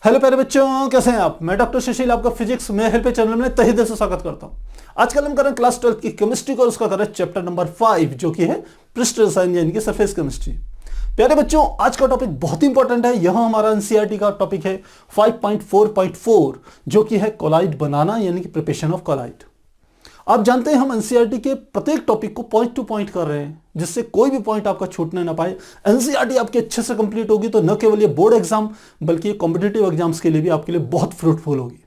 Hello प्यारे बच्चों, कैसे हैं आप। मैं डॉक्टर सुशील, आपका फिजिक्स में हेल्प चैनल में तहे दिल से स्वागत करता हूं। आजकल हम कर रहे हैं क्लास 12 की केमिस्ट्री को, उसका कर रहे हैं चैप्टर नंबर 5 जो कि है पृष्ठ रसायन यानी कि सरफेस केमिस्ट्री। प्यारे बच्चों, आज का टॉपिक बहुत इंपॉर्टेंट है। यह हमारा एनसीईआरटी का टॉपिक है 5.4.4 जो कि है कोलाइड बनाना यानी कि प्रिपरेशन ऑफ कोलाइड। आप जानते हैं हम एनसीईआरटी के प्रत्येक टॉपिक को पॉइंट टू पॉइंट कर रहे हैं, जिससे कोई भी पॉइंट आपका छूटने ना पाए। एनसीईआरटी आपकी अच्छे से कंप्लीट होगी तो न केवल ये बोर्ड एग्जाम बल्कि कॉम्पिटिटिव एग्जाम्स के लिए भी आपके लिए बहुत फ्रूटफुल होगी।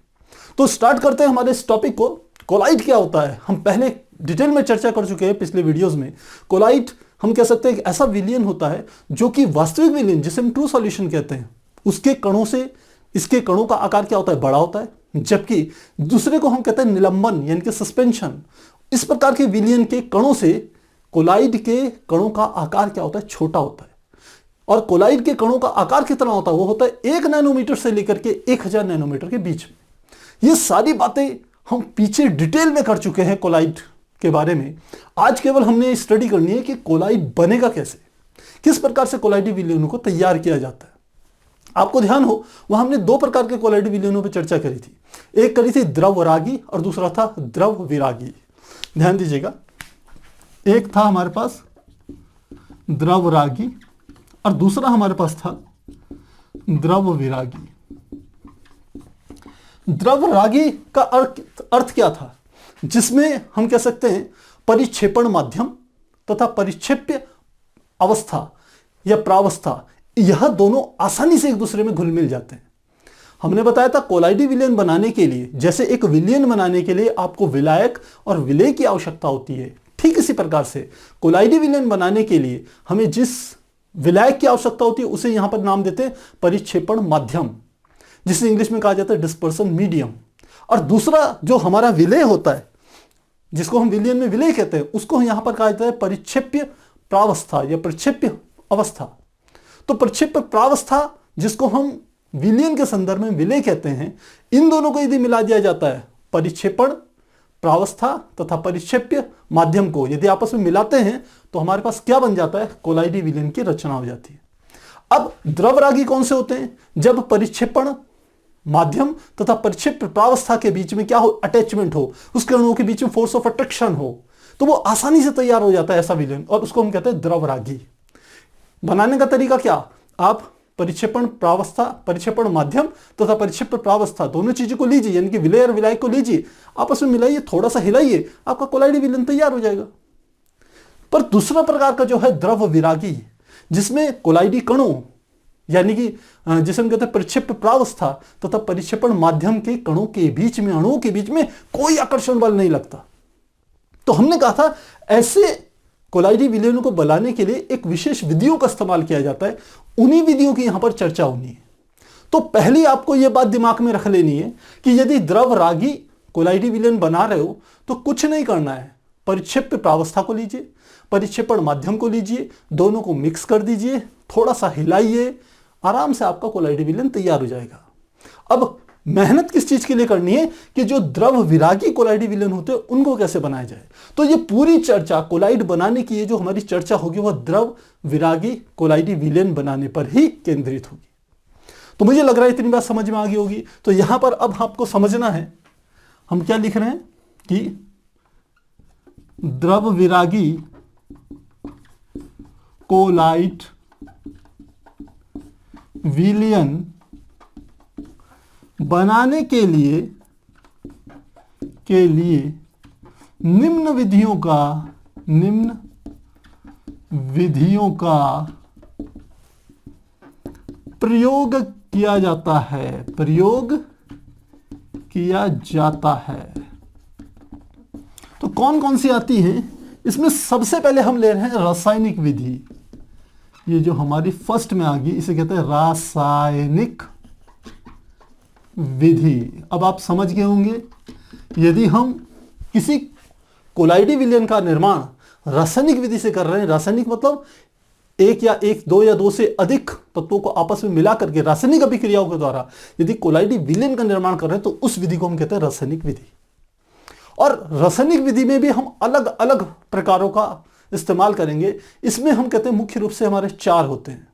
तो स्टार्ट करते हैं हमारे इस टॉपिक को। कोलाइड क्या होता है, हम पहले डिटेल में चर्चा कर चुके हैं पिछले वीडियोज में। कोलाइड हम कह सकते हैं एक ऐसा विलियन होता है जो कि वास्तविक विलियन, जिसे हम ट्रू सॉल्यूशन कहते हैं, उसके कणों से इसके कणों का आकार क्या होता है, बड़ा होता है, जबकि दूसरे को हम कहते हैं निलंबन यानी कि सस्पेंशन। इस प्रकार के विलियन के कणों से कोलाइड के कणों का आकार क्या होता है, छोटा होता है। और कोलाइड के कणों का आकार कितना होता है, वो होता है 1 नैनोमीटर से लेकर के 1000 नैनोमीटर के बीच में। ये सारी बातें हम पीछे डिटेल में कर चुके हैं कोलाइड के बारे में। आज केवल हमने स्टडी करनी है कि कोलाइड बनेगा कैसे, किस प्रकार से कोलाइडी विलियनों को तैयार किया जाता है। आपको ध्यान हो, वहां हमने 2 प्रकार के कोलाइडी विलियनों पर चर्चा करी थी। एक करी थी द्रवरागी और दूसरा था द्रव विरागी। ध्यान दीजिएगा, एक था हमारे पास द्रवरागी और दूसरा हमारे पास था द्रव विरागी। द्रवरागी का अर्थ क्या था, जिसमें हम कह सकते हैं परिक्षेपण माध्यम तथा परिक्षेप्य अवस्था या प्रावस्था, यह दोनों आसानी से एक दूसरे में घुल मिल जाते हैं। हमने बताया था कोलाइडी विलयन बनाने के लिए, जैसे एक विलयन बनाने के लिए आपको विलायक और विलेय की आवश्यकता होती है, ठीक इसी प्रकार से कोलाइडी विलयन बनाने के लिए हमें जिस विलायक की आवश्यकता होती है उसे यहां पर नाम देते हैं परिक्षेपण माध्यम, जिसे इंग्लिश में कहा जाता है डिस्पर्सन मीडियम। और दूसरा जो हमारा विलेय होता है, जिसको हम विलयन में विलेय कहते हैं, उसको यहां पर कहा जाता है परिक्षेप्य प्रावस्था या परिक्षेप्य अवस्था। तो परिक्षेप्य प्रावस्था, जिसको हम विलयन के संदर्भ में विलेय कहते हैं, इन दोनों को यदि मिला दिया जाता है, परिक्षेपण प्रावस्था तथा परिक्षेप्य माध्यम को यदि आपस में मिलाते हैं तो हमारे पास क्या बन जाता है, कोलाइडी विलयन की रचना हो जाती है। अब द्रवरागी कौन से होते हैं, जब परिक्षेपण माध्यम तथा परिक्षेप्य प्रावस्था के बीच में क्या हो, अटैचमेंट हो, उस कणों के बीच में फोर्स ऑफ अट्रैक्शन हो, तो वो आसानी से तैयार हो जाता है ऐसा विलयन, और उसको हम कहते हैं द्रवरागी। बनाने का तरीका क्या, आप परिक्षेपण प्रावस्था, परिक्षेपण माध्यम तथा परिक्षेप्य प्रावस्था दोनों चीजों को लीजिए, यानी कि विलेय और विलायक को लीजिए, आपस में मिलाइए, थोड़ा सा हिलाइए, आपका कोलाइडी विलयन तैयार हो जाएगा। पर दूसरा प्रकार का जो है द्रव विरागी, जिसमें कोलाइडी कणों यानी कि जिसे हम कहते हैं परिक्षेप्य प्रावस्था तथा परिक्षेपण माध्यम के कणों के बीच में, अणुओं के बीच में कोई आकर्षण बल नहीं लगता। तो हमने कहा था ऐसे कोलाइडी विलयनों को बनाने के लिए एक विशेष विधियों का इस्तेमाल किया जाता है। उन्हीं विधियों की यहां पर चर्चा होनी है। तो पहले आपको यह बात दिमाग में रख लेनी है कि यदि द्रवरागी कोलाइडी विलयन बना रहे हो तो कुछ नहीं करना है, परिक्षेप्य प्रावस्था को लीजिए, परिक्षेपण माध्यम को लीजिए, दोनों को मिक्स कर दीजिए, थोड़ा सा हिलाइए, आराम से आपका कोलाइडी विलयन तैयार हो जाएगा। अब मेहनत किस चीज के लिए करनी है कि जो द्रव विरागी कोलाइडी विलयन होते हैं उनको कैसे बनाया जाए। तो ये पूरी चर्चा कोलाइड बनाने की, ये जो हमारी चर्चा होगी वह द्रव विरागी कोलाइडी विलयन बनाने पर ही केंद्रित होगी। तो मुझे लग रहा है इतनी बात समझ में आ गई होगी। तो यहां पर अब आपको समझना है हम क्या लिख रहे हैं कि द्रव विरागी कोलाइड विलयन बनाने के लिए निम्न विधियों का प्रयोग किया जाता है। तो कौन कौन सी आती है इसमें, सबसे पहले हम ले रहे हैं रासायनिक विधि। ये जो हमारी फर्स्ट में आ गई, इसे कहते हैं रासायनिक विधि। अब आप समझ गए होंगे, यदि हम किसी कोलाइडी विलयन का निर्माण रासायनिक विधि से कर रहे हैं, रासायनिक मतलब दो या दो से अधिक तत्वों को आपस में मिला करके रासायनिक अभिक्रियाओं के द्वारा यदि कोलाइडी विलयन का निर्माण कर रहे हैं तो उस विधि को हम कहते हैं रासायनिक विधि। और रासायनिक विधि में भी हम अलग अलग प्रकारों का इस्तेमाल करेंगे। इसमें हम कहते हैं मुख्य रूप से हमारे 4 होते हैं।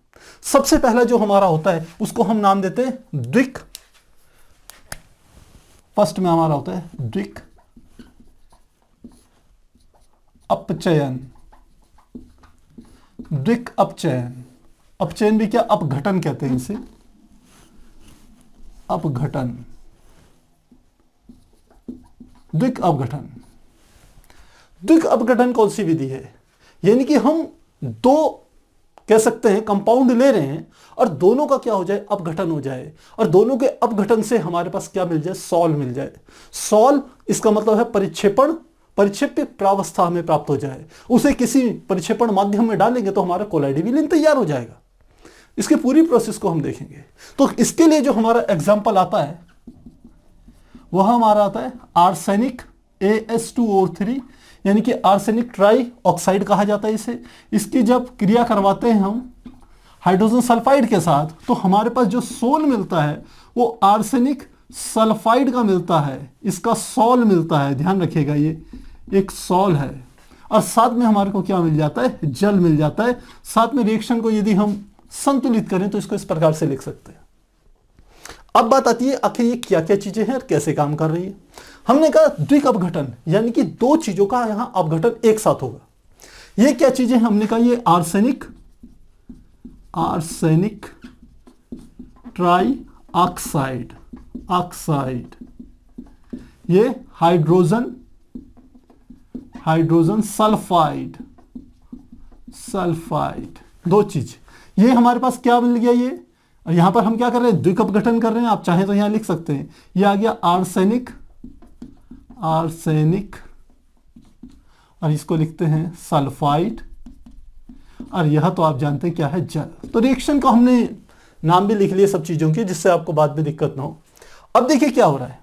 सबसे पहला जो हमारा होता है उसको हम नाम देते हैं द्विक फर्स्ट में हमारा होता है द्विक अपचयन। द्विक अपचयन, अपचयन भी क्या, अपघटन कहते हैं इसे, अपघटन, द्विक अपघटन। द्विक अपघटन कौन सी विधि है? यानी कि हम दो कह सकते हैं कंपाउंड ले रहे हैं और दोनों का क्या हो जाए, अपघटन हो जाए, और दोनों के अपघटन से हमारे पास क्या मिल जाए, सॉल मिल जाए। सॉल इसका मतलब है परिक्षेपण, परिक्षेप्य प्रावस्था हमें प्राप्त हो जाए। उसे किसी परिक्षेपण माध्यम में डालेंगे तो हमारा कोलाइडी विलीन तैयार हो जाएगा। इसकी पूरी प्रोसेस को हम देखेंगे। तो इसके लिए जो हमारा एग्जाम्पल आता है वह हमारा आता है आर्सेनिक AS2O3, यानी कि आर्सेनिक ट्राई ऑक्साइड कहा जाता है इसे। इसकी जब क्रिया करवाते हैं हम हाइड्रोजन सल्फाइड के साथ, तो हमारे पास जो सोल मिलता है वो आर्सेनिक सल्फाइड का मिलता है, इसका सॉल मिलता है, ध्यान रखिएगा ये एक सॉल है। और साथ में हमारे को क्या मिल जाता है, जल मिल जाता है। साथ में रिएक्शन को यदि हम संतुलित करें तो इसको इस प्रकार से लिख सकते हैं। अब बात आती है आखिर ये क्या क्या चीजें हैं और कैसे काम कर रही है। हमने कहा द्विक अपघटन, यानी कि दो चीजों का यहां अपघटन एक साथ होगा। ये क्या चीजें हैं? हमने कहा ये arsenic, arsenic try oxide, oxide, ये हाइड्रोजन, हाइड्रोजन सल्फाइड, सल्फाइड, दो चीज। ये हमारे पास क्या मिल गया ये, और यहां पर हम क्या कर रहे हैं, द्विक अपघटन कर रहे हैं। आप चाहें तो यहां लिख सकते हैं, ये आ गया आर्सेनिक, आर्सेनिक, और इसको लिखते हैं सल्फाइड, और यह तो आप जानते हैं क्या है, जल। तो रिएक्शन को हमने नाम भी लिख लिए सब चीजों के, जिससे आपको बाद में दिक्कत ना हो। अब देखिए क्या हो रहा है,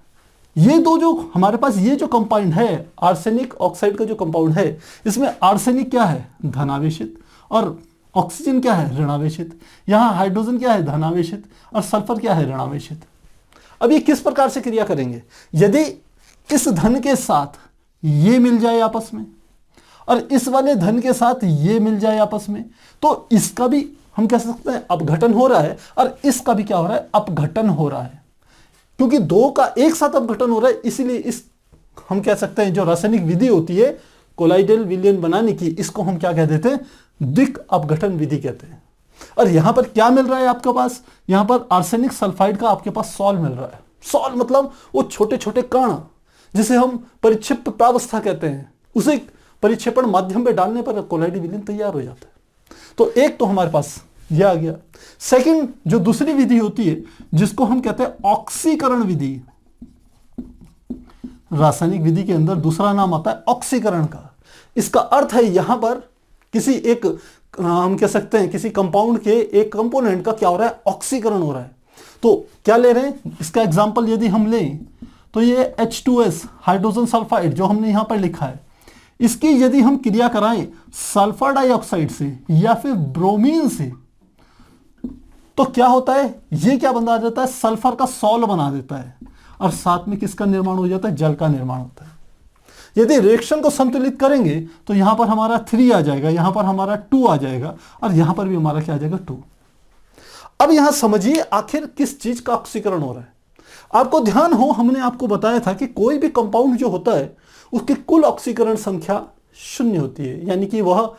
ये दो जो हमारे पास ये जो कंपाउंड है आर्सेनिक ऑक्साइड का जो कंपाउंड है, इसमें आर्सेनिक क्या है, धनावेशित, और ऑक्सीजन क्या है, ऋणावेशित। यहां हाइड्रोजन क्या है, धनावेशित, और सल्फर क्या है, ऋणावेशित। अब ये किस प्रकार से क्रिया करेंगे, यदि इस धन के साथ ये मिल जाए आपस में और इस वाले धन के साथ ये मिल जाए आपस में, तो इसका भी हम कह सकते हैं अपघटन हो रहा है, और इसका भी क्या हो रहा है, अपघटन हो रहा है। क्योंकि दो का एक साथ अपघटन हो रहा है, इसीलिए इस हम कह सकते हैं जो रासायनिक विधि होती है कोलाइडल विलयन बनाने की, इसको हम क्या कह देते हैं, द्विक अपघटन विधि कहते हैं। और यहां पर क्या मिल रहा है आपके पास, यहां पर आर्सेनिक सल्फाइड का आपके पास सॉल मिल रहा है। सॉल मतलब वो छोटे छोटे कण जिसे हम परिक्षेप्य प्रावस्था कहते हैं, उसे परिक्षेपण माध्यम में डालने पर कोलाइडी विलयन तैयार हो जाता है। तो एक तो हमारे पास ये आ गया। सेकंड जो दूसरी विधि होती है जिसको हम कहते हैं ऑक्सीकरण विधि, रासायनिक विधि के अंदर दूसरा नाम आता है ऑक्सीकरण का। इसका अर्थ है यहां पर किसी एक हम कह सकते हैं किसी कंपाउंड के एक कंपोनेंट का क्या हो रहा है, ऑक्सीकरण हो रहा है। तो क्या ले रहे हैं, इसका एग्जांपल यदि हम लें तो ये H2S हाइड्रोजन सल्फाइड जो हमने यहां पर लिखा है, इसकी यदि हम क्रिया कराएं सल्फर डाइऑक्साइड से या फिर ब्रोमीन से, तो क्या होता है, ये क्या बना देता है, सल्फर का सॉल बना देता है, और साथ में किसका निर्माण हो जाता है, जल का निर्माण होता है। यदि रिएक्शन को संतुलित करेंगे तो यहां पर हमारा 3 आ जाएगा, यहां पर हमारा 2 आ जाएगा, और यहां पर भी हमारा क्या आ जाएगा, 2। अब यहां समझिए आखिर किस चीज का ऑक्सीकरण हो रहा है। आपको ध्यान हो, हमने आपको बताया था कि कोई भी कंपाउंड जो होता है उसकी कुल ऑक्सीकरण संख्या 0 होती है, यानी कि वह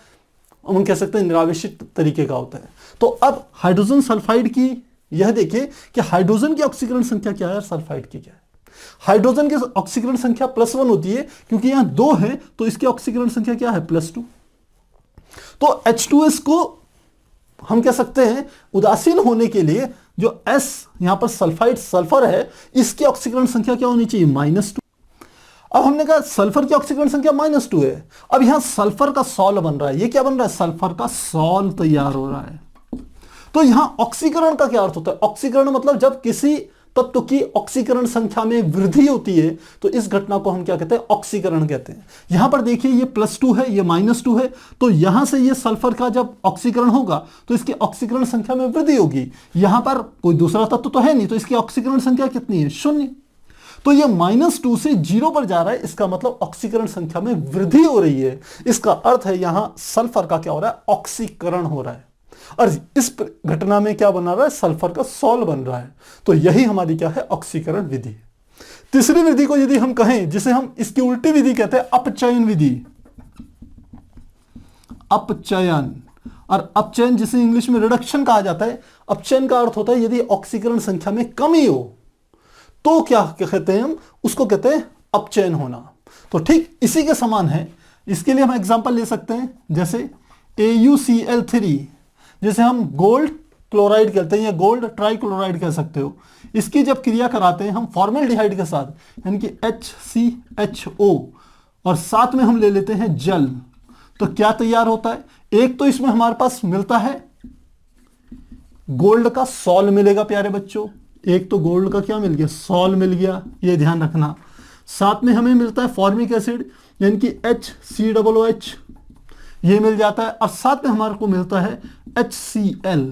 हम कह सकते हैं निरावेशित तरीके का होता है। तो अब हाइड्रोजन सल्फाइड की यह देखिए कि हाइड्रोजन की ऑक्सीकरण संख्या क्या है और सल्फाइड की क्या है। हाइड्रोजन की ऑक्सीकरण संख्या +1 होती है, क्योंकि यहां 2 है तो इसकी ऑक्सीकरण संख्या क्या है, +2। तो H2S को हम कह सकते हैं उदासीन होने के लिए जो S यहां पर सल्फाइड सल्फर है, इसकी ऑक्सीकरण संख्या क्या होनी चाहिए, -2। अब हमने कहा सल्फर की ऑक्सीकरण संख्या -2 है। अब यहां सल्फर का सॉल बन रहा है, ये क्या बन रहा है, सल्फर का सॉल तैयार हो रहा है। तो यहां ऑक्सीकरण का क्या अर्थ होता है, ऑक्सीकरण मतलब जब किसी तत्व की ऑक्सीकरण संख्या में वृद्धि होती है तो इस घटना को हम क्या कहते हैं, ऑक्सीकरण कहते हैं। यहां पर देखिए ये +2 है, ये -2 है, तो यहां से ये सल्फर का जब ऑक्सीकरण होगा तो इसकी ऑक्सीकरण संख्या में वृद्धि होगी। यहां पर कोई दूसरा तत्व तो है नहीं, तो इसकी ऑक्सीकरण संख्या कितनी है, 0। तो ये -2 से 0 पर जा रहा है, इसका मतलब ऑक्सीकरण संख्या में वृद्धि हो रही है। इसका अर्थ है यहां सल्फर का क्या हो रहा है, ऑक्सीकरण हो रहा है, और इस घटना में क्या बना रहा है, सल्फर का सॉल बन रहा है। तो यही हमारी क्या है, ऑक्सीकरण विधि है। तीसरी विधि को यदि हम कहें, जिसे हम इसकी उल्टी विधि कहते हैं अपचयन विधि, अपचयन। और अपचयन जिसे इंग्लिश में रिडक्शन कहा जाता है, अपचयन का अर्थ होता है यदि ऑक्सीकरण संख्या में कमी हो तो क्या कहते हैं हम, उसको कहते हैं अपचयन होना। तो ठीक इसी के समान है। इसके लिए हम एग्जांपल ले सकते हैं, जैसे AuCl3, जिसे हम गोल्ड क्लोराइड कहते हैं या गोल्ड ट्राइक्लोराइड कह सकते हो। इसकी जब क्रिया कराते हैं हम फॉर्मेल्डिहाइड के साथ, यानी कि HCHO, और साथ में हम ले लेते हैं जल, तो क्या तैयार होता है? एक तो इसमें हमारे पास मिलता है गोल्ड का सॉल मिलेगा प्यारे बच्चों, एक तो गोल्ड का क्या मिल गया, सॉल मिल गया, ये ध्यान रखना। साथ में हमें मिलता है फॉर्मिक एसिड यानी कि HCOOH, ये मिल जाता है, और साथ में हमारे को मिलता है HCl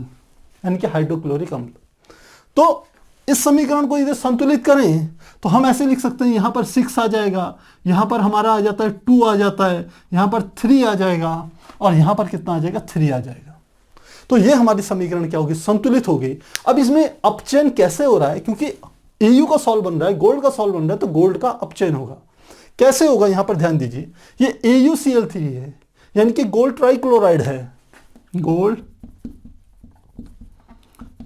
यानी कि हाइड्रोक्लोरिक अम्ल। तो इस समीकरण को यदि संतुलित करें तो हम ऐसे लिख सकते हैं, यहां पर 6 आ जाएगा, यहां पर हमारा आ जाता है 2 आ जाता है, यहां पर 3 आ जाएगा, और यहां पर कितना आ जाएगा, 3 आ जाएगा। तो ये हमारी समीकरण क्या होगी, संतुलित हो गई। अब इसमें अपचयन कैसे हो रहा है, क्योंकि Au का सॉल्व बन रहा है, गोल्ड का सॉल्व बन रहा है, तो गोल्ड का अपचयन होगा। कैसे होगा, यहां पर ध्यान दीजिए, ये AuCl3 है यानी कि गोल्ड ट्राइक्लोराइड है, गोल्ड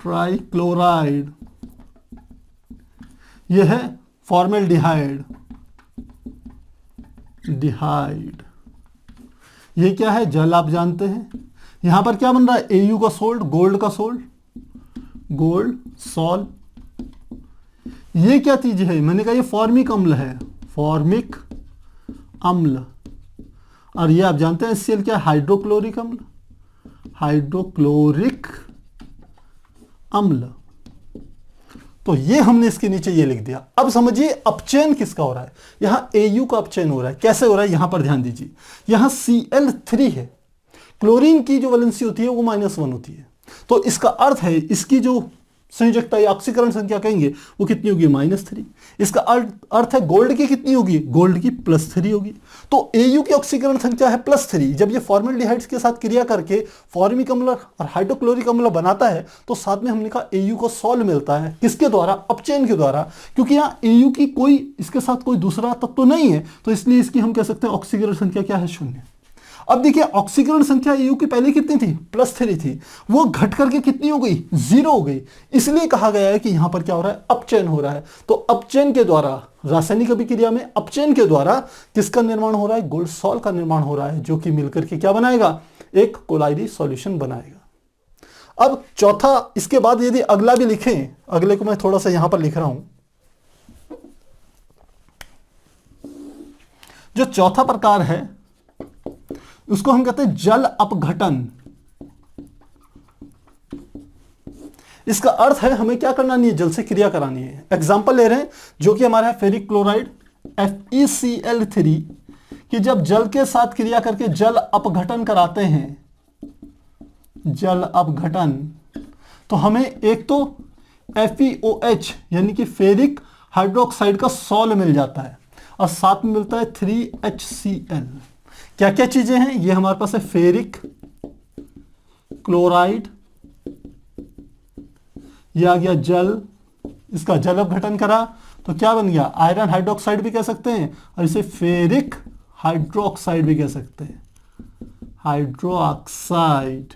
ट्राइक्लोराइड, यह है फॉर्मेल्डिहाइड, डिहाइड, ये क्या है, जल, आप जानते हैं। यहां पर क्या बन रहा है, Au का सोल्ट, गोल्ड का सोल्ट, गोल्ड सॉल। ये क्या चीज है, मैंने कहा ये फॉर्मिक अम्ल है, फॉर्मिक अम्ल। और ये आप जानते हैं HCl क्या है, हाइड्रोक्लोरिक अम्ल, हाइड्रोक्लोरिक अम्ल। तो ये हमने इसके नीचे ये लिख दिया। अब समझिए अपचयन किसका हो रहा है, यहां Au का अपचयन हो रहा है। कैसे हो रहा है, यहां पर ध्यान दीजिए, यहां Cl3 है, क्लोरीन की जो वैलेंसी होती है वो -1 होती है, तो इसका अर्थ है इसकी जो संयोजकता या ऑक्सीकरण संख्या कहेंगे वो कितनी होगी, -3। इसका अर्थ है गोल्ड की कितनी होगी, गोल्ड की +3 होगी। तो Au की ऑक्सीकरण संख्या है +3। जब ये फॉर्मेल्डिहाइड्स के साथ क्रिया करके फॉर्मिक अम्ल और हाइड्रोक्लोरिक अम्ल बनाता है तो साथ में हमने कहा Au को सॉल मिलता है, किसके द्वारा, अपचयन के द्वारा। क्योंकि यहाँ Au की कोई इसके साथ कोई दूसरा तत्व तो नहीं है, तो इसलिए इसकी हम कह सकते हैं ऑक्सीकरण संख्या क्या है, 0। अब देखिए ऑक्सीकरण संख्या Au की पहले कितनी थी, +3 थी, वो घट करके कितनी हो गई, 0 हो गई। इसलिए कहा गया है कि यहां पर क्या हो रहा है, अपचयन हो रहा है। तो अपचयन के द्वारा, रासायनिक अभिक्रिया में अपचयन के द्वारा किसका निर्माण हो रहा है, गोल्ड सॉल का निर्माण हो रहा है, जो कि मिलकर के क्या बनाएगा, एक कोलाइडी सॉल्यूशन बनाएगा। अब चौथा, इसके बाद यदि अगला भी लिखें, अगले को मैं थोड़ा सा यहां पर लिख रहा हूं, जो चौथा प्रकार है उसको हम कहते हैं जल अपघटन। इसका अर्थ है हमें क्या करना नहीं है, जल से क्रिया करानी है। एग्जाम्पल ले रहे हैं जो कि हमारा है फेरिक क्लोराइड FeCl3 कि जब जल के साथ क्रिया करके जल अपघटन कराते हैं, जल अपघटन, तो हमें एक तो FeOH यानी कि फेरिक हाइड्रोक्साइड का सॉल मिल जाता है, और साथ में मिलता है 3HCl। क्या क्या चीजें हैं, ये हमारे पास है फेरिक क्लोराइड, ये आ गया जल, इसका जल अपघटन करा तो क्या बन गया, आयरन हाइड्रोक्साइड भी कह सकते हैं, और इसे फेरिक हाइड्रोक्साइड भी कह सकते हैं, हाइड्रोक्साइड।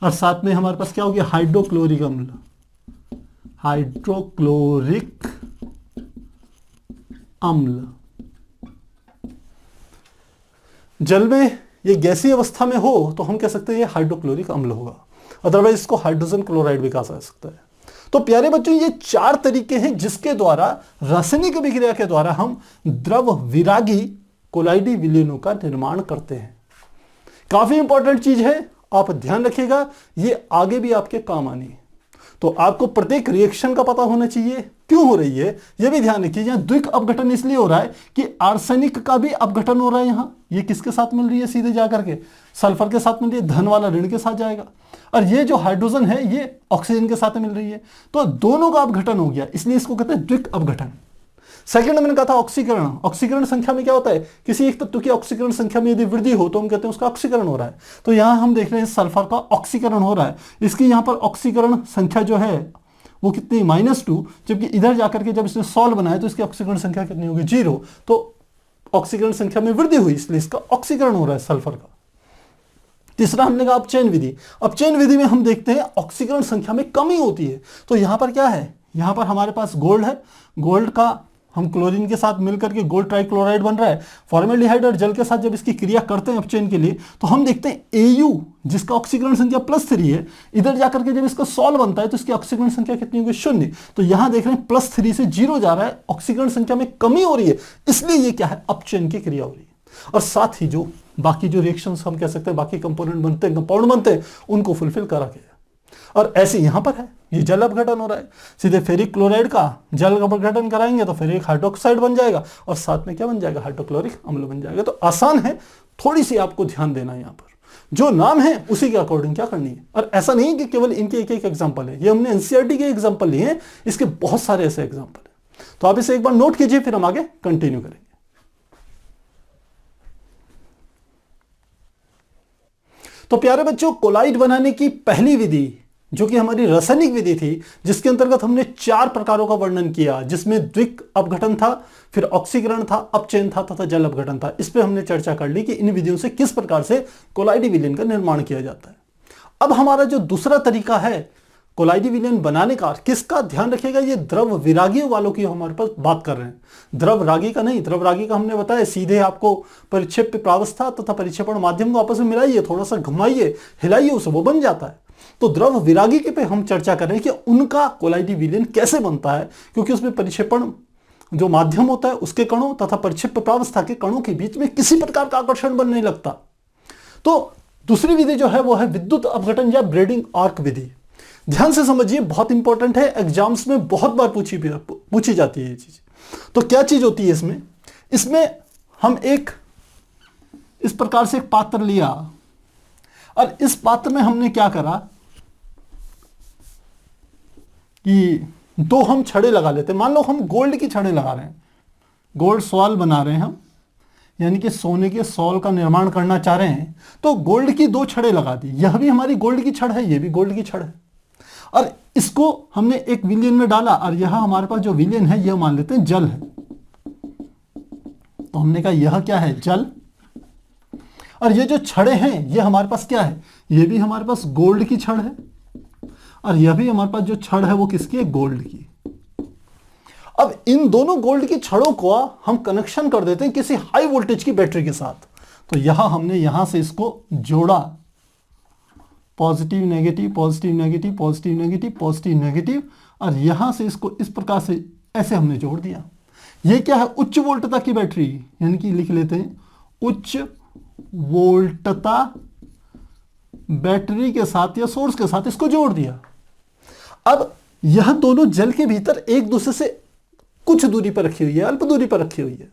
और साथ में हमारे पास क्या हो गया, हाइड्रोक्लोरिक अम्ल, हाइड्रोक्लोरिक अम्ल। जल में ये गैसीय अवस्था में हो तो हम कह सकते हैं ये हाइड्रोक्लोरिक अम्ल होगा, अदरवाइज इसको हाइड्रोजन क्लोराइड भी कहा जा सकता है। तो प्यारे बच्चों ये 4 तरीके हैं जिसके द्वारा रासायनिक अभिक्रिया के द्वारा हम द्रव विरागी कोलाइडी विलयनों का निर्माण करते हैं। काफी इंपॉर्टेंट चीज है, आप ध्यान रखिएगा, ये आगे भी आपके काम आनी है। तो आपको प्रत्येक रिएक्शन का पता होना चाहिए, क्यों हो रही है यह भी ध्यान रखिए। यहां द्विक अपघटन इसलिए हो रहा है कि आर्सेनिक का भी अपघटन हो रहा है। यहां ये किसके साथ मिल रही है, सीधे जाकर के सल्फर के साथ मिल रही है, धन वाला ऋण के साथ जाएगा, और ये जो हाइड्रोजन है ये ऑक्सीजन के साथ मिल रही है, तो दोनों का अपघटन हो गया, इसलिए इसको कहते हैं द्विक अपघटन। सेकंड मैंने कहा था ऑक्सीकरण। ऑक्सीकरण संख्या में क्या होता है, किसी एक तत्व की ऑक्सीकरण संख्या में यदि वृद्धि हो तो हम कहते हैं उसका ऑक्सीकरण हो रहा है। तो यहां हम देख रहे हैं सल्फर का ऑक्सीकरण हो रहा है, इसकी यहां पर ऑक्सीकरण संख्या जो है वो कितनी -2, जबकि इधर जाकर के जब इसने सॉल्व बनाया तो इसकी ऑक्सीकरण संख्या कितनी होगी 0, तो ऑक्सीकरण संख्या में वृद्धि हुई, इसलिए इसका ऑक्सीकरण हो रहा है सल्फर का। तीसरा हमने कहा अपचयन विधि। अपचयन विधि में हम देखते हैं ऑक्सीकरण संख्या में कमी होती है। तो यहां पर क्या है, यहां पर हमारे पास गोल्ड है, गोल्ड का हम क्लोरीन के साथ मिलकर के गोल्ड ट्राइक्लोराइड बन रहा है। फॉर्मेल्डिहाइड और जल के साथ जब इसकी क्रिया करते हैं अपचयन के लिए, तो हम देखते हैं Au जिसका ऑक्सीकरण संख्या +3 है, इधर जाकर के जब इसका सॉल्व बनता है तो इसकी ऑक्सीकरण संख्या कितनी होगी 0। तो यहां देख रहे हैं +3 से 0 जा रहा है, ऑक्सीकरण संख्या में कमी हो रही है, इसलिए ये क्या है, अपचयन की क्रिया हो रही है। और साथ ही जो बाकी जो रिएक्शंस हम कह सकते हैं, बाकी कंपोनेंट बनते हैं, कंपाउंड बनते हैं, उनको फुलफिल करा के। और ऐसे यहां पर है, ये जल अपघटन हो रहा है, सीधे फेरिक क्लोराइड का जल अपघटन कराएंगे तो फेरिक हाइड्रोक्साइड बन जाएगा और साथ में क्या बन जाएगा, हाइड्रोक्लोरिक अम्ल बन जाएगा। तो आसान है, थोड़ी सी आपको ध्यान देना है, यहां पर जो नाम है उसी के अकॉर्डिंग क्या करनी है। और ऐसा नहीं कि केवल इनके एक एक एग्जाम्पल है, ये हमने एनसीईआरटी के एग्जाम्पल लिए हैं, इसके बहुत सारे ऐसे एग्जाम्पल है। तो आप इसे एक बार नोट कीजिए, फिर हम आगे कंटिन्यू करेंगे। तो प्यारे बच्चों, कोलाइड बनाने की पहली विधि जो कि हमारी रासायनिक विधि थी, जिसके अंतर्गत हमने 4 प्रकारों का वर्णन किया, जिसमें द्विक अपघटन था, फिर ऑक्सीकरण था, अपचयन था तथा जल अपघटन था। इस पे हमने चर्चा कर ली कि इन विधियों से किस प्रकार से कोलाइडी विलयन का निर्माण किया जाता है। अब हमारा जो दूसरा तरीका है कोलाइडी विलयन बनाने का, किसका ध्यान रखिएगा, ये द्रव विरागी वालों की हमारे पास बात कर रहे हैं, द्रव रागी का नहीं। द्रव रागी का हमने बताया सीधे आपको परिक्षेप्य प्रावस्था तथा परिक्षेपण माध्यम को आपस में मिलाइए, थोड़ा सा घुमाइए, हिलाइए उसे, वो बन जाता है। तो द्रव विरागी के पे हम चर्चा कर रहे हैं कि उनका कोलाइडी विलयन कैसे बनता है, क्योंकि उसमें परिक्षेपण जो माध्यम होता है उसके कणों तथा परिक्षेप्य प्रावस्था के कणों के बीच में किसी प्रकार का आकर्षण बनने लगता। तो दूसरी विधि जो है वो है विद्युत अपघटन या ब्रेडिंग आर्क विधि। ध्यान से समझिए, बहुत इंपॉर्टेंट है, एग्जाम्स में बहुत बार पूछी जाती है ये चीज। तो क्या चीज होती है इसमें हम एक इस प्रकार से एक पात्र लिया और इस पात्र में हमने क्या करा कि 2 हम छड़े लगा लेते हैं। मान लो हम गोल्ड की छड़े लगा रहे हैं, गोल्ड सॉल बना रहे हैं हम, यानी कि सोने के सॉल का निर्माण करना चाह रहे हैं, तो गोल्ड की 2 छड़े लगा दी। यह भी हमारी गोल्ड की छड़ है, यह भी गोल्ड की छड़ है, और इसको हमने एक विलयन में डाला, और यह हमारे पास जो विलयन है यह मान लेते हैं जल है। तो हमने कहा यह क्या है, जल। और ये जो छड़े हैं ये हमारे पास क्या है, ये भी हमारे पास गोल्ड की छड़ है, और यह भी हमारे पास जो छड़ है वो किसकी है, गोल्ड की। अब इन दोनों गोल्ड की छड़ों को हम कनेक्शन कर देते हैं किसी हाई वोल्टेज की बैटरी के साथ। तो यहां हमने यहां से इसको जोड़ा, positive negative positive negative positive negative positive negative, और यहां से इसको इस प्रकार से ऐसे हमने जोड़ दिया। ये क्या है, उच्च वोल्टता की बैटरी, यानी कि लिख लेते हैं उच्च वोल्टता बैटरी के साथ या सोर्स के साथ इसको जोड़ दिया। अब यह दोनों जल के भीतर एक दूसरे से कुछ दूरी पर रखी हुई है, अल्प दूरी पर रखी हुई है।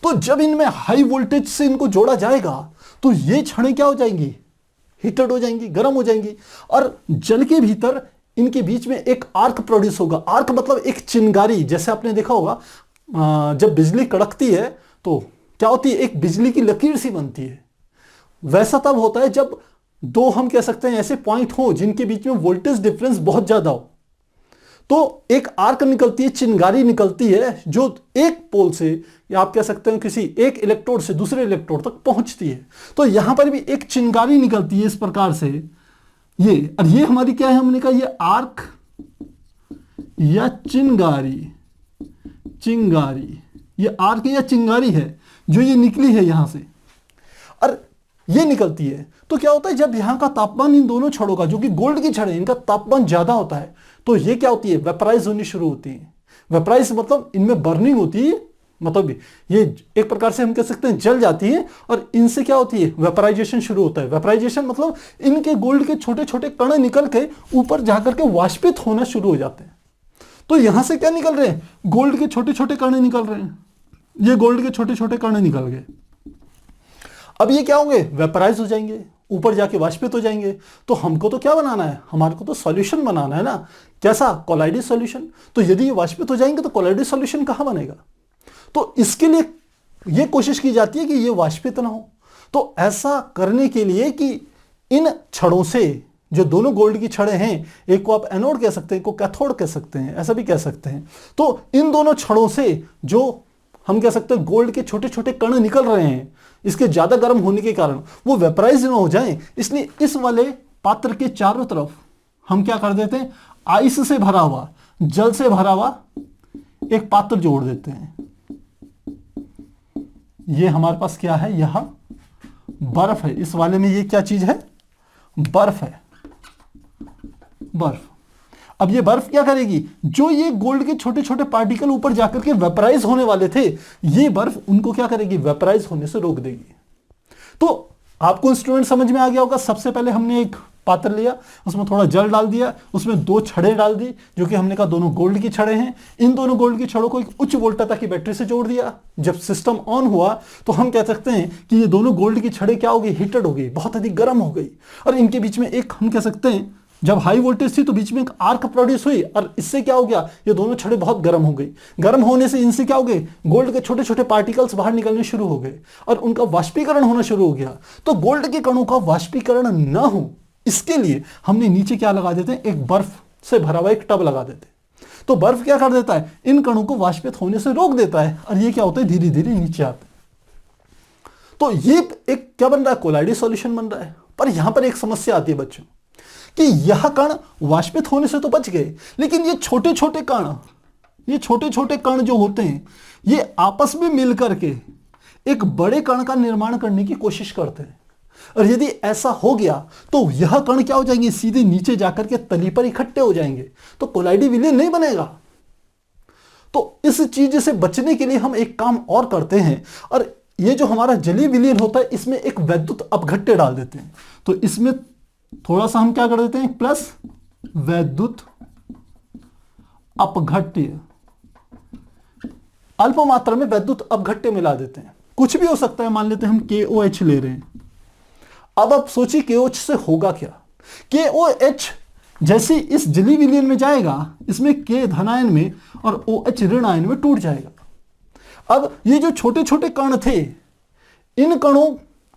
तो जब इनमें हाई वोल्टेज से इनको जोड़ा जाएगा तो ये छड़ें क्या हो जाएंगी, हीटेड हो जाएंगी, गर्म हो जाएंगी, और जल के भीतर इनके बीच में एक आर्क प्रोड्यूस होगा। आर्क मतलब एक चिंगारी। जैसे आपने देखा होगा जब बिजली कड़कती है तो क्या होती है, एक बिजली की लकीर सी बनती है। वैसा तब होता है जब 2 हम कह सकते हैं ऐसे पॉइंट हो जिनके बीच में वोल्टेज डिफरेंस बहुत ज्यादा हो, तो एक आर्क निकलती है, चिंगारी निकलती है, जो एक पोल से या आप कह सकते हैं किसी एक इलेक्ट्रोड से दूसरे इलेक्ट्रोड तक पहुंचती है। तो यहां पर भी एक चिंगारी निकलती है इस प्रकार से, ये, और ये हमारी क्या है, हमने कहा ये आर्क या चिंगारी, ये आर्क या चिंगारी है जो ये निकली है यहां से, और ये निकलती है। तो क्या होता है, जब यहां का तापमान इन दोनों छड़ों का, जो कि गोल्ड की छड़ है, इनका तापमान ज्यादा होता है, तो ये क्या होती है, वेपराइज होनी शुरू होती है। वेपराइज मतलब इनमें बर्निंग होती है, मतलब ये एक प्रकार से हम कह सकते हैं जल जाती है, और इनसे क्या होती है, वेपराइजेशन शुरू होता है। वेपराइजेशन मतलब इनके गोल्ड के छोटे छोटे कण निकल के ऊपर जाकर के वाष्पित होना शुरू हो जाते हैं। तो यहां से क्या निकल रहे हैं, गोल्ड के छोटे छोटे कण निकल रहे हैं, ये गोल्ड के छोटे छोटे कण निकल गए। अब ये क्या होंगे, वेपराइज हो जाएंगे, ऊपर जाके वाष्पित हो जाएंगे। तो हमको तो क्या बनाना है, हमारे को तो सॉल्यूशन बनाना है ना, कैसा, कोलाइडी सॉल्यूशन। तो यदि ये वाष्पित हो जाएंगे तो कोलाइडी सॉल्यूशन कहां बनेगा, तो इसके लिए ये कोशिश की जाती है कि ये वाष्पित ना हो। तो ऐसा करने के लिए कि इन छड़ों से जो दोनों गोल्ड की छड़ें हैं, एक को आप एनोड कह सकते हैं, एक को कैथोड कह सकते हैं, ऐसा भी कह सकते हैं। तो इन दोनों छड़ों से जो हम कह सकते हैं गोल्ड के छोटे छोटे कण निकल रहे हैं, इसके ज्यादा गर्म होने के कारण वो वेपराइज ना हो जाएं, इसलिए इस वाले पात्र के चारों तरफ हम क्या कर देते हैं, आइस से भरा हुआ, जल से भरा हुआ एक पात्र जोड़ देते हैं। ये हमारे पास क्या है, यह बर्फ है। इस वाले में ये क्या चीज है, बर्फ है, बर्फ। अब ये बर्फ क्या करेगी, जो ये गोल्ड के छोटे छोटे पार्टिकल ऊपर जाकर के वेपराइज होने वाले थे, ये बर्फ उनको क्या करेगी, वेपराइज होने से रोक देगी। तो आपको इंस्ट्रूमेंट समझ में आ गया होगा। सबसे पहले हमने एक पात्र लिया, उसमें थोड़ा जल डाल दिया, उसमें दो छड़ें डाल दी, जो कि हमने कहा दोनों गोल्ड की छड़ें हैं। इन दोनों गोल्ड की छड़ों को एक उच्च वोल्टता की बैटरी से जोड़ दिया। जब सिस्टम ऑन हुआ तो हम कह सकते हैं कि ये दोनों गोल्ड की छड़ें क्या हो गई, हीटेड हो गई, बहुत अधिक गर्म हो गई। और इनके बीच में एक हम कह सकते हैं, जब हाई वोल्टेज थी तो बीच में एक आर्क प्रोड्यूस हुई, और इससे क्या हो गया, ये दोनों छड़ें बहुत गर्म हो गई। गर्म होने से इनसे क्या हो गए, गोल्ड के छोटे छोटे पार्टिकल्स बाहर निकलने शुरू हो गए और उनका वाष्पीकरण होना शुरू हो गया। तो गोल्ड के कणों का वाष्पीकरण ना हो, इसके लिए हमने नीचे क्या लगा देते हैं, एक बर्फ से भरा हुआ एक टब लगा देते हैं। तो बर्फ क्या कर देता है, इन कणों को वाष्पित होने से रोक देता है, और ये क्या होता है, धीरे धीरे नीचे आते हैं। तो ये एक क्या बन रहा है, कोलाइडी सॉल्यूशन बन रहा है। पर यहां पर एक समस्या आती है बच्चों, कि यह कण वाष्पित होने से तो बच गए, लेकिन ये छोटे छोटे कण जो होते हैं, ये आपस में मिलकर के एक बड़े कण का निर्माण करने की कोशिश करते हैं। और यदि ऐसा हो गया तो यह कण क्या हो जाएंगे, सीधे नीचे जाकर के तली पर इकट्ठे हो जाएंगे, तो कोलाइडी विलयन नहीं बनेगा। तो इस चीज से बचने के लिए हम एक काम और करते हैं, और ये जो हमारा जलीय विलयन होता है, इसमें एक वैद्युत अपघट्य डाल देते हैं। तो इसमें थोड़ा सा हम क्या कर देते हैं, प्लस वैद्युत अपघट्य, अल्प मात्रा में वैद्युत अपघट्य मिला देते हैं। कुछ भी हो सकता है, मान लेते हैं हम KOH ले रहे हैं। अब आप सोचिए KOH से होगा क्या, KOH जैसे इस जलीय विलयन में जाएगा, इसमें K धनायन में और OH ऋण आयन में टूट जाएगा। अब ये जो छोटे छोटे कण थे, इन कणों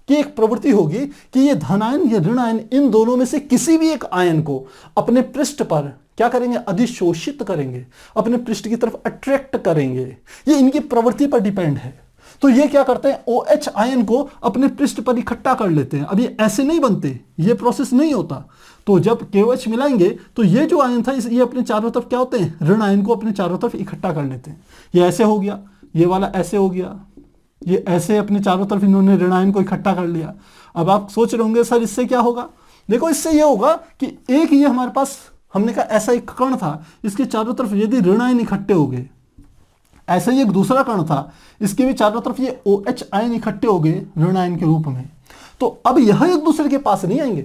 की एक प्रवृत्ति होगी कि ये धनायन या ऋण आयन, इन दोनों में से किसी भी एक आयन को अपने पृष्ठ पर क्या करेंगे, अधिशोषित करेंगे, अपने पृष्ठ की तरफ अट्रैक्ट करेंगे। ये इनकी प्रवृत्ति पर डिपेंड है। तो ये क्या करते हैं, OH आयन को अपने पृष्ठ पर इकट्ठा कर लेते हैं। अब ये ऐसे नहीं बनते, ये प्रोसेस नहीं होता। तो जब KOH मिलाएंगे तो ये जो आयन था, ये अपने चारों तरफ क्या होते हैं, ऋण आयन को अपने चारों तरफ इकट्ठा कर लेते हैं। ये ऐसे हो गया, ये वाला ऐसे हो गया, ये ऐसे अपने चारों तरफ इन्होंने ऋण आयन को इकट्ठा कर लिया। अब आप सोच रहे होंगे सर इससे क्या होगा, देखो इससे ये होगा कि एक ये हमारे पास हमने कहा ऐसा एक कण था, इसके चारों तरफ यदि ऋण आयन इकट्ठे हो गए, ऐसा ही एक दूसरा कण था, इसके भी चारों तरफ ये OH आयन इकट्ठे हो गए ऋण आयन के रूप में। तो अब यह एक दूसरे के पास नहीं आएंगे,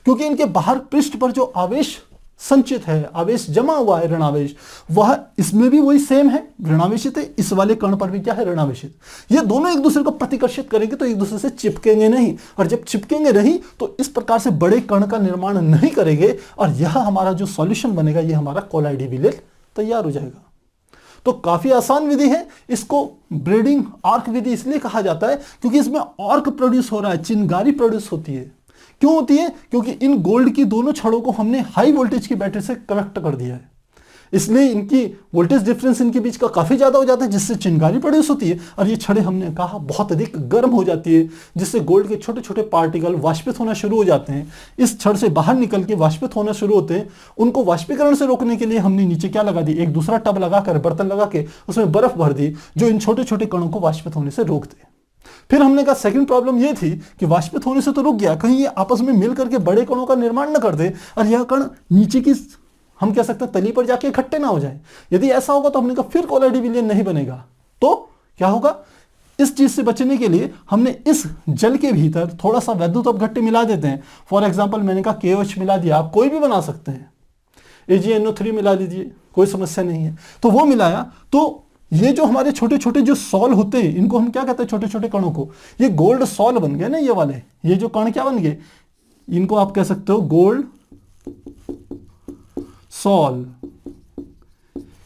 क्योंकि इनके बाहर पृष्ठ पर जो आवेश संचित है, आवेश जमा हुआ है, ऋणावेश, वह इसमें भी वही सेम है, ऋणावेशित है। इस वाले कण पर भी क्या है, ऋणावेशित। ये दोनों एक दूसरे को प्रतिकर्षित करेंगे तो एक दूसरे से चिपकेंगे नहीं, और जब चिपकेंगे नहीं तो इस प्रकार से बड़े कण का निर्माण नहीं करेंगे, और यह हमारा जो सॉल्यूशन बनेगा, ये हमारा कोलाइडी विलयन तैयार हो जाएगा। तो काफी आसान विधि है। इसको ब्रेडिंग आर्क विधि इसलिए कहा जाता है क्योंकि इसमें आर्क प्रोड्यूस हो रहा है, चिंगारी प्रोड्यूस होती है। क्यों होती है, क्योंकि इन गोल्ड की दोनों छड़ों को हमने हाई वोल्टेज की बैटरी से कनेक्ट कर दिया है, इसलिए इनकी वोल्टेज डिफरेंस इनके बीच का काफी ज्यादा हो जाता है, जिससे चिंगारी प्रोड्यूस होती है। और ये छड़ें हमने कहा बहुत अधिक गर्म हो जाती है, जिससे गोल्ड के छोटे छोटे पार्टिकल वाष्पित होना शुरू हो जाते हैं। इस छड़ से बाहर निकल के वाष्पित होना शुरू होते हैं। उनको वाष्पीकरण से रोकने के लिए हमने नीचे क्या लगा दी, एक दूसरा टब लगाकर, बर्तन लगा के उसमें बर्फ भर दी, जो इन छोटे छोटे कणों को वाष्पित होने से रोक दे। फिर हमने कहा सेकंड प्रॉब्लम ये थी कि वाष्पित होने से तो रुक गया, कहीं ये आपस में मिल करके बड़े कणों का निर्माण न कर दे, और यह कण नीचे की हम कह सकते हैं तली पर जाके इकट्ठे ना हो जाए। यदि ऐसा होगा तो हमने कहा फिर कोलाइडी विलयन नहीं बनेगा। तो क्या होगा, इस चीज से बचने के लिए हमने इस जल के भीतर थोड़ा सा वैद्युत अपघट्य मिला देते हैं। फॉर एग्जाम्पल मैंने कहा KOH मिला दिया, आप कोई भी बना सकते हैं, AgNO3 मिला दीजिए, कोई समस्या नहीं है। तो वो मिलाया, तो ये जो हमारे छोटे छोटे जो सॉल होते हैं, इनको हम क्या कहते हैं, छोटे छोटे कणों को, ये गोल्ड सॉल बन गए ना, ये वाले, ये जो कण क्या बन गए, इनको आप कह सकते हो गोल्ड सॉल।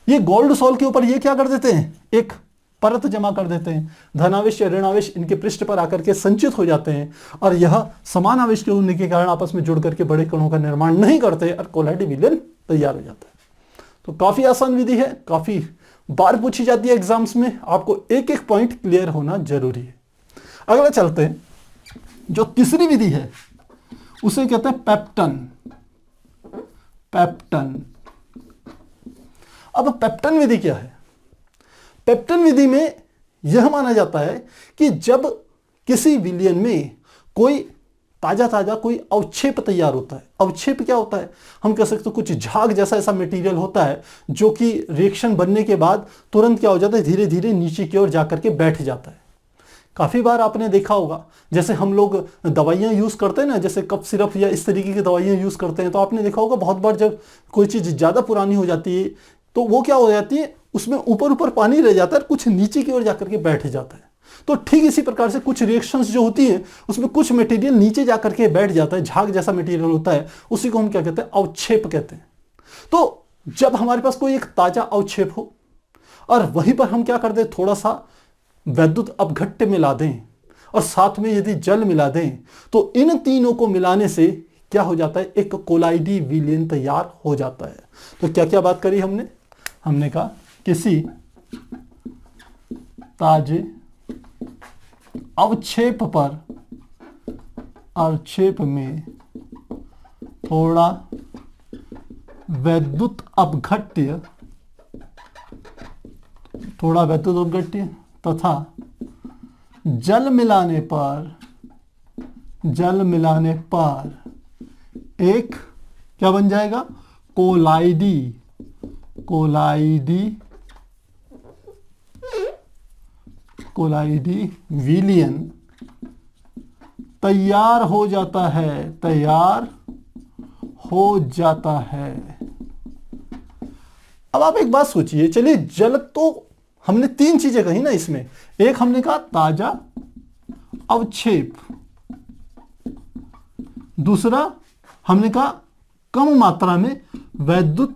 ये गोल्ड सॉल के ऊपर ये क्या कर देते हैं, एक परत जमा कर देते हैं, धनावेश या ऋणावेश इनके पृष्ठ पर आकर के संचित हो जाते हैं और यह समान आवेश के होने के कारण आपस में जुड़ करके बड़े कणों का निर्माण नहीं करते और कोलाइडी विलयन तैयार हो जाता है। तो काफी आसान विधि है, काफी बार पूछी जाती है एग्जाम्स में, आपको एक एक पॉइंट क्लियर होना जरूरी है। अगला चलते हैं, जो तीसरी विधि है उसे कहते हैं पेप्टन। पेप्टन। अब पेप्टन विधि क्या है? पेप्टन विधि में यह माना जाता है कि जब किसी विलयन में कोई ताजा ताजा कोई अवक्षेप तैयार होता है। अवक्षेप क्या होता है? हम कह सकते हैं कुछ झाग जैसा ऐसा मटेरियल होता है जो कि रिएक्शन बनने के बाद तुरंत क्या हो जाता है, धीरे धीरे नीचे की ओर जाकर के बैठ जाता है। काफी बार आपने देखा होगा, जैसे हम लोग दवाइयां यूज करते हैं ना, जैसे कफ सिरप या इस तरीके की दवाइयां यूज करते हैं, तो आपने देखा होगा बहुत बार जब कोई चीज ज्यादा पुरानी हो जाती है तो वो क्या हो जाती है, उसमें ऊपर ऊपर पानी रह जाता है, कुछ नीचे की ओर जाकर के बैठ जाता है। तो ठीक इसी प्रकार से कुछ रिएक्शंस जो होती हैं उसमें कुछ मटेरियल नीचे जाकर के बैठ जाता है, झाग जैसा मटेरियल होता है, उसी को हम क्या कहते हैं, अवक्षेप कहते हैं। तो जब हमारे पास कोई एक ताजा अवक्षेप हो और वहीं पर हम क्या कर दें, थोड़ा सा वैद्युत अपघट्य मिला दें और साथ में यदि जल मिला दें, तो इन तीनों को मिलाने से क्या हो जाता है, एक कोलाइडी विलयन तैयार हो जाता है। तो क्या क्या बात करी हमने कहा किसी ताजे अवक्षेप में थोड़ा वैद्युत अपघट्य तथा जल मिलाने पर एक क्या बन जाएगा, कोलाइडी विलयन तैयार हो जाता है। अब आप एक बात सोचिए, चलिए जल तो हमने तीन चीजें कही ना इसमें, एक हमने कहा ताजा अवक्षेप, दूसरा हमने कहा कम मात्रा में वैद्युत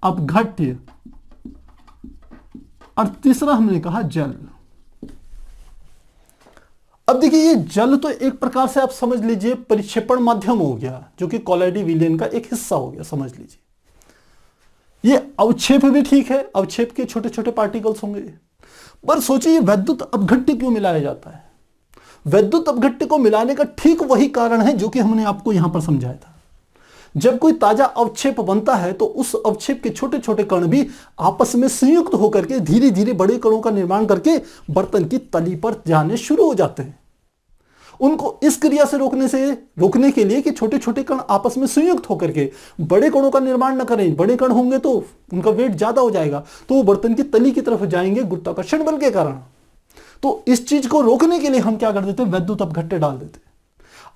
अपघट्य और तीसरा हमने कहा जल। अब देखिए ये जल तो एक प्रकार से आप समझ लीजिए परिक्षेपण माध्यम हो गया, जो कि कोलाइडी विलयन का एक हिस्सा हो गया, समझ लीजिए। ये अवक्षेप भी ठीक है, अवक्षेप के छोटे छोटे पार्टिकल्स होंगे, पर सोचिए वैद्युत अपघट्य क्यों मिलाया जाता है? वैद्युत अपघट्य को मिलाने का ठीक वही कारण है जो कि हमने आपको यहां पर समझाया था। जब कोई ताजा अवक्षेप बनता है तो उस अवक्षेप के छोटे छोटे कण भी आपस में संयुक्त होकर के धीरे धीरे बड़े कणों का निर्माण करके बर्तन की तली पर जाने शुरू हो जाते हैं। उनको इस क्रिया से रोकने के लिए कि छोटे छोटे कण आपस में संयुक्त होकर के बड़े कणों का निर्माण न करें, बड़े कण होंगे तो उनका वेट ज्यादा हो जाएगा, तो वो बर्तन की तली की तरफ जाएंगे गुरुत्वाकर्षण बल के कारण। तो इस चीज को रोकने के लिए हम क्या कर देते हैं, वैद्युत अपघट्य डाल देते हैं।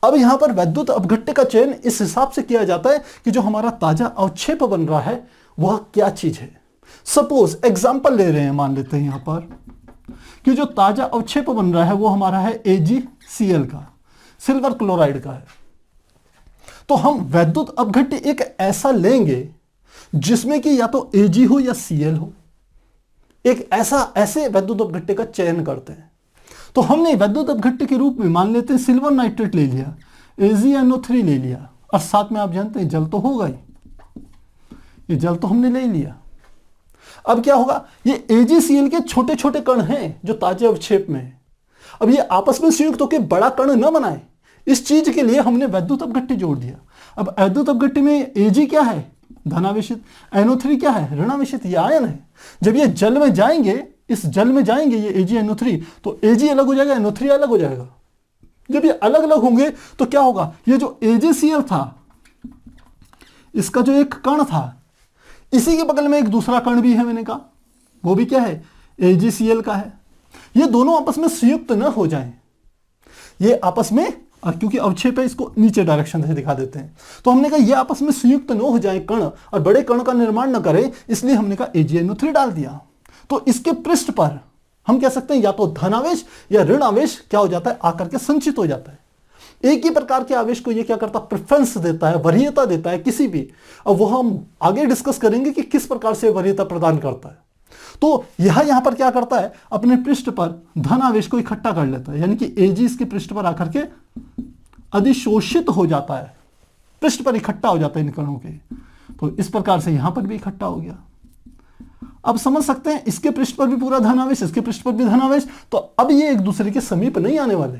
अब यहां पर वैद्युत अपघट्य का चयन इस हिसाब से किया जाता है कि जो हमारा ताजा अवक्षेप बन रहा है वह क्या चीज है। सपोज एग्जांपल ले रहे हैं, मान लेते हैं यहां पर कि जो ताजा अवक्षेप बन रहा है वो हमारा है AgCl का, सिल्वर क्लोराइड का है। तो हम वैद्युत अपघट्य एक ऐसा लेंगे जिसमें कि या तो Ag हो या Cl हो, एक ऐसे वैद्युत अपघट्य का चयन करते हैं। तो हमने वैद्युत अपघट्य के रूप में मान लेते हैं सिल्वर नाइट्रेट ले लिया, AgNO3 ले लिया और साथ में आप जानते हैं जल तो होगा ही, ये जल तो हमने ले लिया। अब क्या होगा, ये AgCl के छोटे छोटे कण हैं जो ताजे अवक्षेप में है। अब ये आपस में संयुक्त होकर बड़ा कण न बनाए, इस चीज के लिए हमने वैद्युत अपघट्य जोड़ दिया। अब वैद्युत अपघट्य में Ag क्या है, धनावेशित, NO3 क्या है, ऋणावेशित, ये आयन है। जब ये जल में जाएंगे, इस जल में जाएंगे ये AgNO3, तो Ag अलग हो जाएगा, NO3 अलग हो जाएगा। जब ये अलग अलग होंगे तो क्या होगा, ये जो AgCl था इसका जो एक कण था, इसी के बगल में एक दूसरा कण भी है, मैंने कहा वो भी क्या है, AgCl का है। ये दोनों आपस में संयुक्त न हो जाएं, ये आपस में, क्योंकि अवक्षेप है इसको नीचे डायरेक्शन से दिखा देते हैं, तो हमने कहा ये आपस में संयुक्त न हो जाए कण और बड़े कण का निर्माण न करें, इसलिए हमने कहा AgNO3 डाल दिया। तो इसके पृष्ठ पर हम कह सकते हैं या तो धनावेश या ऋण आवेश क्या हो जाता है, आकर के संचित हो जाता है। एक ही प्रकार के आवेश को ये क्या करता है, प्रेफरेंस देता है, वरीयता देता है किसी भी। अब वो हम आगे डिस्कस करेंगे कि किस प्रकार से वरीयता प्रदान करता है। तो यह यहां पर क्या करता है, अपने पृष्ठ पर धन आवेश को इकट्ठा कर लेता है, यानी कि Ag इसके पृष्ठ पर आकर के अधिशोषित हो जाता है, पृष्ठ पर इकट्ठा हो जाता है इन कणों के। तो इस प्रकार से यहां पर भी इकट्ठा हो गया। अब समझ सकते हैं इसके पृष्ठ पर भी पूरा धनावेश, इसके पृष्ठ पर भी धनावेश, तो अब ये एक दूसरे के समीप नहीं आने वाले,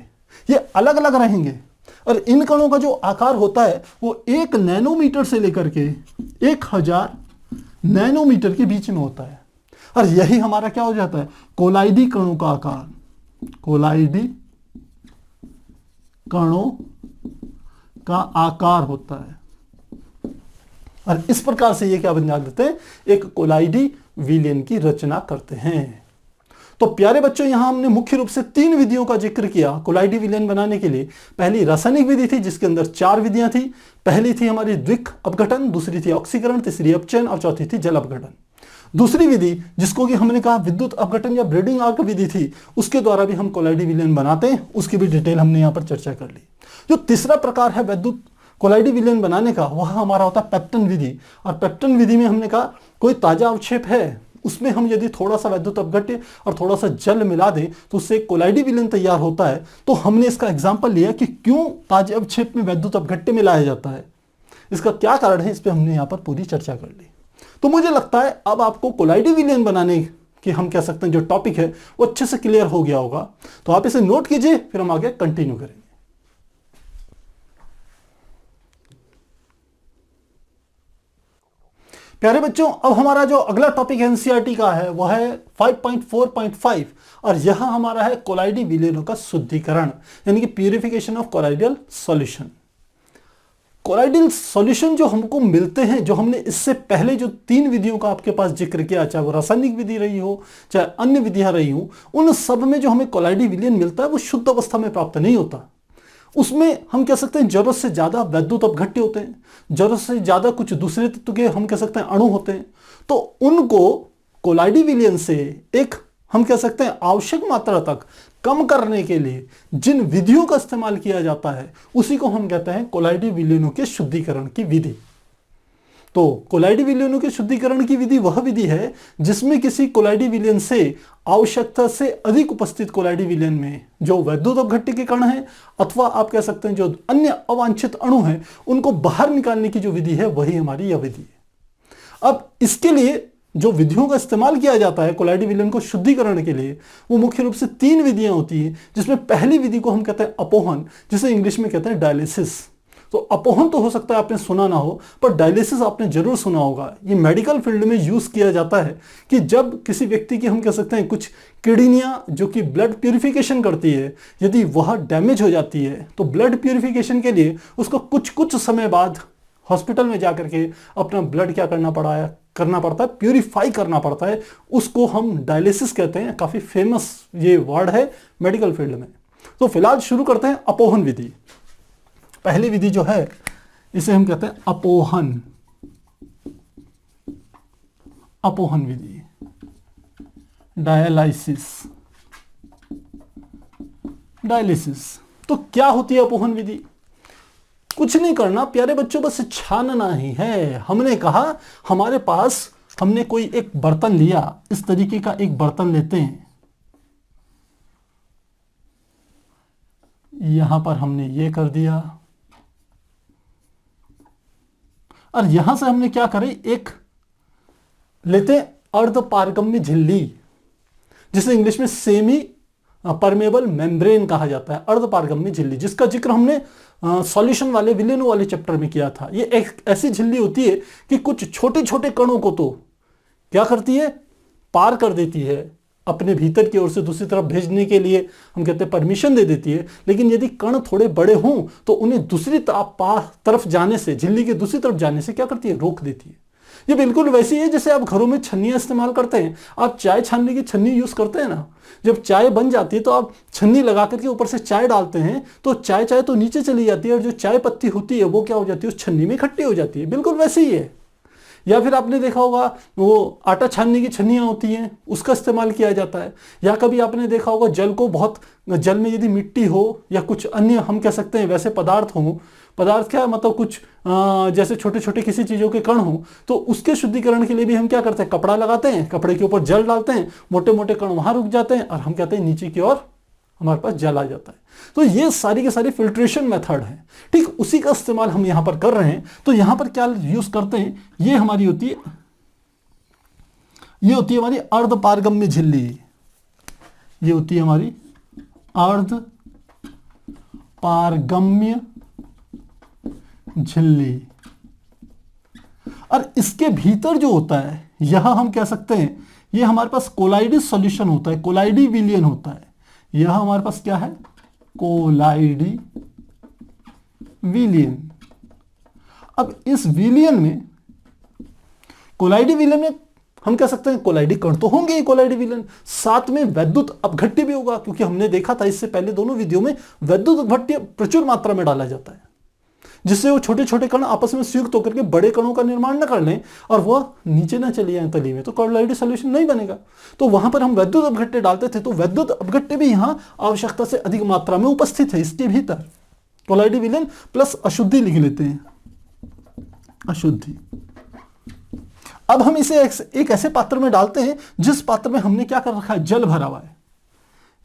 ये अलग अलग रहेंगे। और इन कणों का जो आकार होता है वो 1 नैनोमीटर से लेकर के 1000 नैनोमीटर के बीच में होता है। और यही हमारा क्या हो जाता है, कोलाइडी कणों का आकार, कोलाइडी कणों का आकार होता है। और इस प्रकार से ये क्या बन जाते हैं, एक कोलाइडी विलयन की रचना करते हैं। तो प्यारे बच्चों, यहां हमने मुख्य रूप से 3 विधियों का जिक्र किया कोलाइडी विलयन बनाने के लिए। पहली रासायनिक विधि थी जिसके अंदर 4 विधियां थी। पहली थी हमारी द्विक अपघटन, दूसरी थी ऑक्सीकरण, तीसरी अपचयन और चौथी थी जल अपघटन। दूसरी विधि जिसको कि हमने कहा विद्युत अपघटन या ब्रीडिंग आर्क विधि थी, उसके द्वारा भी हम कोलाइडी विलयन बनाते हैं, उसकी भी डिटेल हमने यहां पर चर्चा कर ली। जो तीसरा प्रकार है विद्युत कोलाइडी विलयन बनाने का, वह हमारा होता है पेप्टन विधि। और पेप्टन विधि में हमने कहा कोई ताजा अवक्षेप है, उसमें हम यदि थोड़ा सा वैद्युत अपघट्य और थोड़ा सा जल मिला दें तो उससे कोलाइडी विलयन तैयार होता है। तो हमने इसका एग्जांपल लिया कि क्यों ताजे अवक्षेप में वैद्युत अपघट्य मिलाया जाता है, इसका क्या कारण है, इस पर हमने यहां पर पूरी चर्चा कर ली। तो मुझे लगता है अब आपको कोलाइडी विलयन बनाने की हम कह सकते हैं जो टॉपिक है वो अच्छे से क्लियर हो गया होगा। तो आप इसे नोट कीजिए, फिर हम आगे कंटिन्यू करेंगे। प्यारे बच्चों, अब हमारा जो अगला टॉपिक एनसीईआरटी का है वह है 5.4.5 और यह हमारा है कोलाइडी विलयनों का शुद्धिकरण, यानी कि purification of colloidal solution. Colloidal solution जो हमको मिलते हैं, जो हमने इससे पहले जो 3 विधियों का आपके पास जिक्र किया, चाहे वो रासायनिक विधि रही हो चाहे अन्य विधियां रही हो, उन सब में जो हमें कोलाइडी विलयन मिलता है वो शुद्ध अवस्था में प्राप्त नहीं होता। उसमें हम कह सकते हैं जरूरत से ज्यादा वैद्युत अपघट्य होते हैं, जरूरत से ज्यादा कुछ दूसरे तत्व के हम कह सकते हैं अणु होते हैं। तो उनको कोलाइडी विलयन से एक हम कह सकते हैं आवश्यक मात्रा तक कम करने के लिए जिन विधियों का इस्तेमाल किया जाता है उसी को हम कहते हैं कोलाइडी विलयनों के शुद्धिकरण की विधि। तो कोलाइडी विलयनों के शुद्धिकरण की विधि वह विधि है जिसमें किसी कोलाइडी विलयन से आवश्यकता से अधिक उपस्थित कोलाइडी विलयन में जो वैद्युत अपघट्य के कण हैं अथवा आप कह सकते हैं जो अन्य अवांछित अणु हैं उनको बाहर निकालने की जो विधि है वही हमारी यह विधि है। अब इसके लिए जो विधियों का इस्तेमाल किया जाता है कोलाइडी विलयन को शुद्धिकरण के लिए वो मुख्य रूप से 3 विधियां होती हैं, जिसमें पहली विधि को हम कहते हैं अपोहन, जिसे इंग्लिश में कहते हैं डायलिसिस। तो अपोहन तो हो सकता है आपने सुना ना हो, पर डायलिसिस आपने जरूर सुना होगा। ये मेडिकल फील्ड में यूज किया जाता है कि जब किसी व्यक्ति की हम कह सकते हैं कुछ किडनियां जो कि ब्लड प्यूरिफिकेशन करती है, यदि वह डैमेज हो जाती है तो ब्लड प्यूरिफिकेशन के लिए उसको कुछ समय बाद हॉस्पिटल में जाकर के अपना ब्लड क्या करना पड़ता है, प्यूरिफाई करना पड़ता है। उसको हम डायलिसिस कहते हैं, काफी फेमस ये वर्ड है मेडिकल फील्ड में। तो फिलहाल शुरू करते हैं अपोहन विधि। पहली विधि जो है इसे हम कहते हैं अपोहन विधि, डायलिसिस। तो क्या होती है अपोहन विधि? कुछ नहीं करना प्यारे बच्चों, बस छानना ही है। हमने कहा हमारे पास हमने कोई एक बर्तन लिया, इस तरीके का एक बर्तन लेते हैं, यहां पर हमने ये कर दिया और यहां से हमने क्या करें, एक लेते हैं अर्धपारगम्य झिल्ली, जिसे इंग्लिश में सेमी परमेबल मेम्ब्रेन कहा जाता है। अर्धपारगम्य झिल्ली जिसका जिक्र हमने सॉल्यूशन वाले विलयनों वाले चैप्टर में किया था। ये एक ऐसी झिल्ली होती है कि कुछ छोटे छोटे कणों को तो क्या करती है, पार कर देती है, अपने भीतर की ओर से दूसरी तरफ भेजने के लिए हम कहते हैं परमिशन दे देती है। लेकिन यदि कण थोड़े बड़े हों तो उन्हें दूसरी तरफ जाने से, झिल्ली के दूसरी तरफ जाने से क्या करती है, रोक देती है। ये बिल्कुल वैसे ही है जैसे आप घरों में छन्नियां इस्तेमाल करते हैं। आप चाय छानने की छन्नी यूज करते हैं ना, जब चाय बन जाती है तो आप छन्नी लगा करके ऊपर से चाय डालते हैं तो चाय तो नीचे चली जाती है और जो चाय पत्ती होती है वो क्या हो जाती है, उस छन्नी में इकट्ठी हो जाती है। बिल्कुल वैसे ही है। या फिर आपने देखा होगा वो आटा छानने की छन्नियाँ होती हैं, उसका इस्तेमाल किया जाता है। या कभी आपने देखा होगा जल को बहुत, जल में यदि मिट्टी हो या कुछ अन्य हम कह सकते हैं वैसे पदार्थ हो, पदार्थ क्या मतलब कुछ जैसे छोटे छोटे किसी चीज़ों के कण हो, तो उसके शुद्धिकरण के लिए भी हम क्या करते हैं, कपड़ा लगाते हैं, कपड़े के ऊपर जल डालते हैं, मोटे मोटे कण वहाँ रुक जाते हैं और हम कहते हैं नीचे की ओर हमारे पास जल आ जाता है। तो ये सारी के सारी फिल्ट्रेशन मेथड है, ठीक उसी का इस्तेमाल हम यहां पर कर रहे हैं। तो यहां पर क्या यूज करते हैं, ये हमारी होती है, ये होती है हमारी अर्ध पारगम्य झिल्ली, ये होती है हमारी अर्ध पारगम्य झिल्ली। और इसके भीतर जो होता है, यह हम कह सकते हैं ये हमारे पास कोलाइडी सॉल्यूशन होता है, कोलाइडी विलियन होता है। यह हमारे पास क्या है, कोलाइडी विलियन। अब इस विलियन में, कोलाइडी विलियन में हम कह सकते हैं कोलाइडी कण तो होंगे ही, कोलाइडी विलियन, साथ में वैद्युत अपघट्य भी होगा, क्योंकि हमने देखा था इससे पहले दोनों वीडियो में वैद्युत अपघट्य प्रचुर मात्रा में डाला जाता है, जिससे वो छोटे छोटे कण आपस में संयुक्त होकर के बड़े कणों का निर्माण न कर लें और वह नीचे ना चली जाए तली में, तो कोलाइडी सॉल्यूशन नहीं बनेगा। तो वहां पर हम वैद्युत अपघट्य डालते थे, तो वैद्युत अपघट्य भी यहां आवश्यकता से अधिक मात्रा में उपस्थित है। इसके भीतर कोलाइडी विलियन प्लस अशुद्धि लिख लेते हैं, अशुद्धि। अब हम इसे एक ऐसे पात्र में डालते हैं जिस पात्र में हमने क्या कर रखा है, जल भरा हुआ है।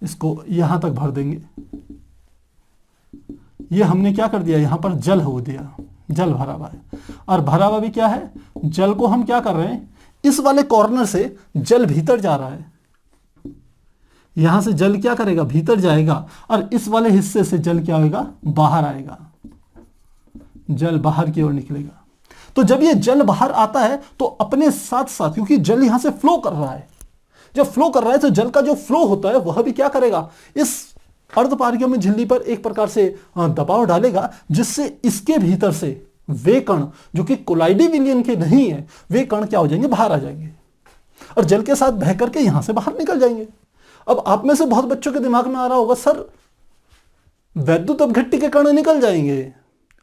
इसको यहां तक भर देंगे, ये हमने क्या कर दिया, यहां पर जल हो दिया, जल भरा हुआ है। और भरा हुआ भी क्या है, जल को हम क्या कर रहे हैं, इस वाले कॉर्नर से जल भीतर जा रहा है, यहां से जल क्या करेगा, भीतर जाएगा, और इस वाले हिस्से से जल क्या होगा, बाहर आएगा, जल बाहर की ओर निकलेगा। तो जब ये जल बाहर आता है तो अपने साथ साथ, क्योंकि जल यहां से फ्लो कर रहा है, जब फ्लो कर रहा है तो जल का जो फ्लो होता है वह भी क्या करेगा, इस अर्धपारगम्य झिल्ली पर एक प्रकार से दबाव डालेगा, जिससे इसके भीतर से वे कण जो कि कोलाइडी विलियन के नहीं है, वे कण क्या हो जाएंगे, बाहर आ जाएंगे और जल के साथ बह करके यहां से बाहर निकल जाएंगे। अब आप में से बहुत बच्चों के दिमाग में आ रहा होगा, सर वैद्युत अपघट्य के कण निकल जाएंगे,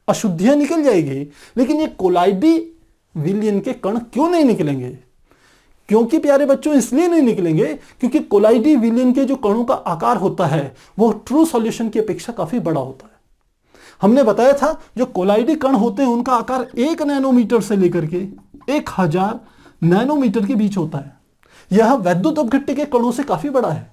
अशुद्धियां निकल जाएगी, लेकिन ये कोलाइडी विलियन के कण क्यों नहीं निकलेंगे? क्योंकि प्यारे बच्चों इसलिए नहीं निकलेंगे क्योंकि कोलाइडी विलियन के जो कणों का आकार होता है वो ट्रू सॉल्यूशन की अपेक्षा काफी बड़ा होता है। हमने बताया था जो कोलाइडी कण होते हैं उनका आकार 1 नैनोमीटर से लेकर के 1000 नैनोमीटर के बीच होता है। यह वैद्युत अपघट्य के कणों से काफी बड़ा है,